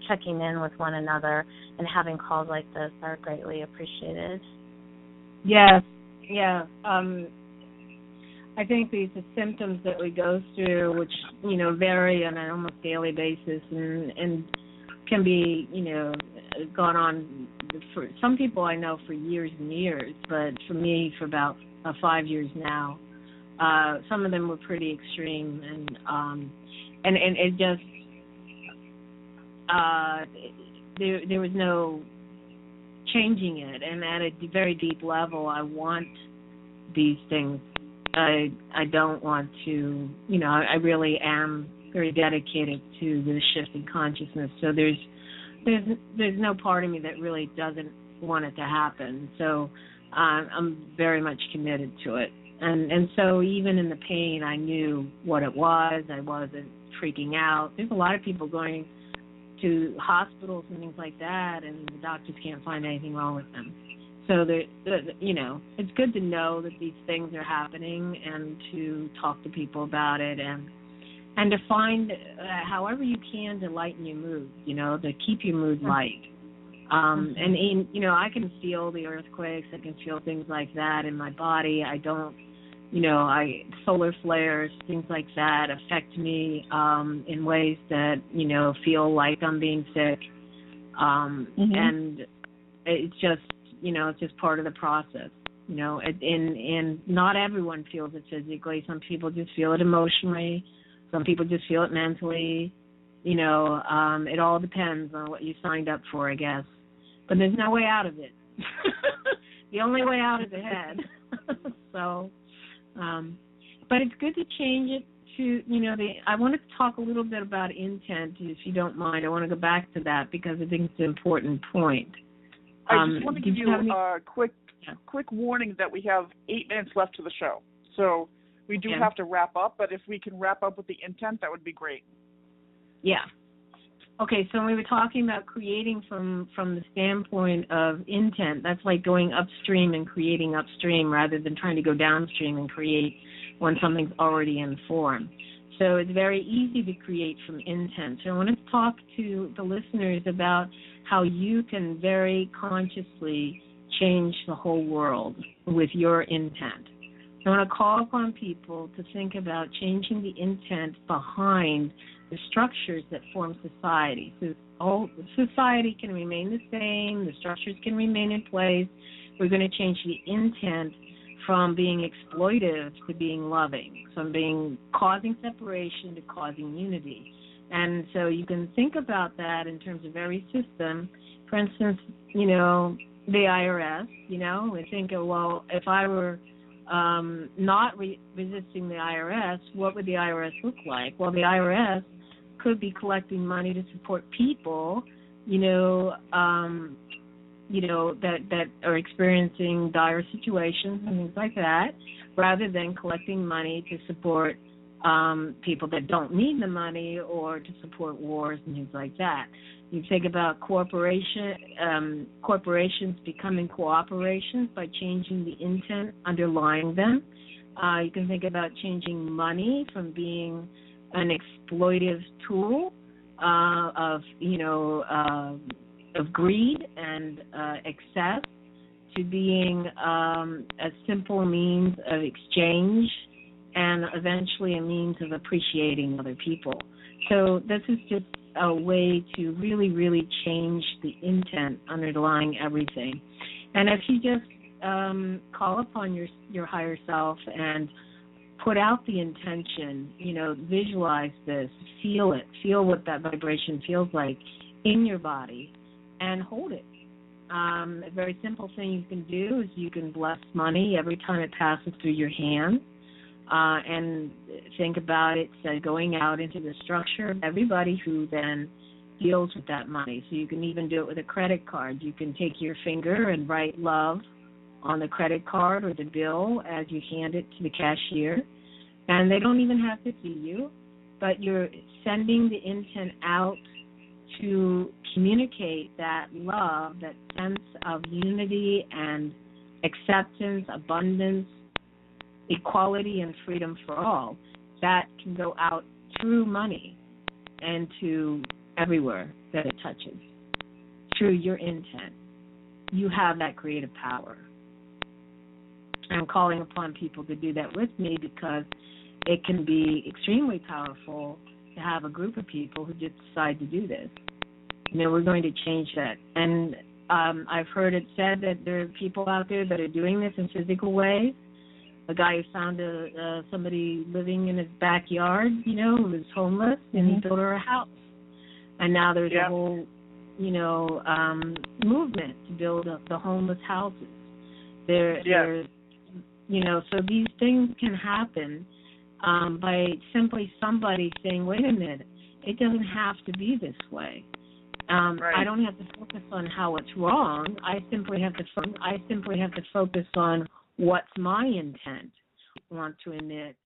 checking in with one another and having calls like this are greatly appreciated. Yes, yeah. I think these are symptoms that we go through, which, vary on an almost daily basis and can be, gone on for some people I know for years and years, but for me for about 5 years now. Some of them were pretty extreme, and it just there was no changing it. And at a very deep level, I want these things. I don't want to, I really am very dedicated to the shift in consciousness. So there's no part of me that really doesn't want it to happen. So I'm very much committed to it. And so even in the pain, I knew what it was. I wasn't freaking out. There's a lot of people going to hospitals and things like that, and the doctors can't find anything wrong with them. So, it's good to know that these things are happening and to talk to people about it and to find however you can to lighten your mood, to keep your mood light. I can feel the earthquakes. I can feel things like that in my body. I don't, solar flares, things like that affect me in ways that, feel like I'm being sick. And it's just, it's just part of the process, and not everyone feels it physically. Some people just feel it emotionally. Some people just feel it mentally. It all depends on what you signed up for, I guess. But there's no way out of it. The only way out is ahead. So, but it's good to change it to, I want to talk a little bit about intent, if you don't mind. I want to go back to that because I think it's an important point. I just want to give you a quick warning that we have 8 minutes left to the show. So we do have to wrap up, but if we can wrap up with the intent, that would be great. Yeah. Okay, so when we were talking about creating from the standpoint of intent, that's like going upstream and creating upstream rather than trying to go downstream and create when something's already in form. So it's very easy to create from intent. So I want to talk to the listeners about how you can very consciously change the whole world with your intent. I want to call upon people to think about changing the intent behind the structures that form society. So society can remain the same, the structures can remain in place. We're going to change the intent from being exploitive to being loving, from being causing separation to causing unity. And so you can think about that in terms of every system. For instance, the IRS, we think, well, if I were not resisting the IRS, what would the IRS look like? Well, the IRS could be collecting money to support people, that are experiencing dire situations and things like that, rather than collecting money to support people that don't need the money or to support wars and things like that. You think about corporations becoming cooperations by changing the intent underlying them. You can think about changing money from being an exploitive tool of greed and excess to being a simple means of exchange and eventually a means of appreciating other people. So this is just a way to really, really change the intent underlying everything. And if you just call upon your higher self and put out the intention, visualize this, feel it, feel what that vibration feels like in your body, and hold it. A very simple thing you can do is you can bless money every time it passes through your hand, and think about it going out into the structure of everybody who then deals with that money. So you can even do it with a credit card. You can take your finger and write love on the credit card or the bill as you hand it to the cashier, and they don't even have to see you, but you're sending the intent out to communicate that love, that sense of unity and acceptance, abundance, equality, and freedom for all. That can go out through money and to everywhere that it touches, through your intent. You have that creative power. I'm calling upon people to do that with me because it can be extremely powerful to have a group of people who just decide to do this. We're going to change that. And I've heard it said that there are people out there that are doing this in physical ways. A guy who found somebody living in his backyard, who was homeless, and he built her a house. And now there's a whole, movement to build up the homeless houses. There's, so these things can happen by simply somebody saying, wait a minute, it doesn't have to be this way. I don't have to focus on how it's wrong. I simply have to focus on what's my intent. I want to emit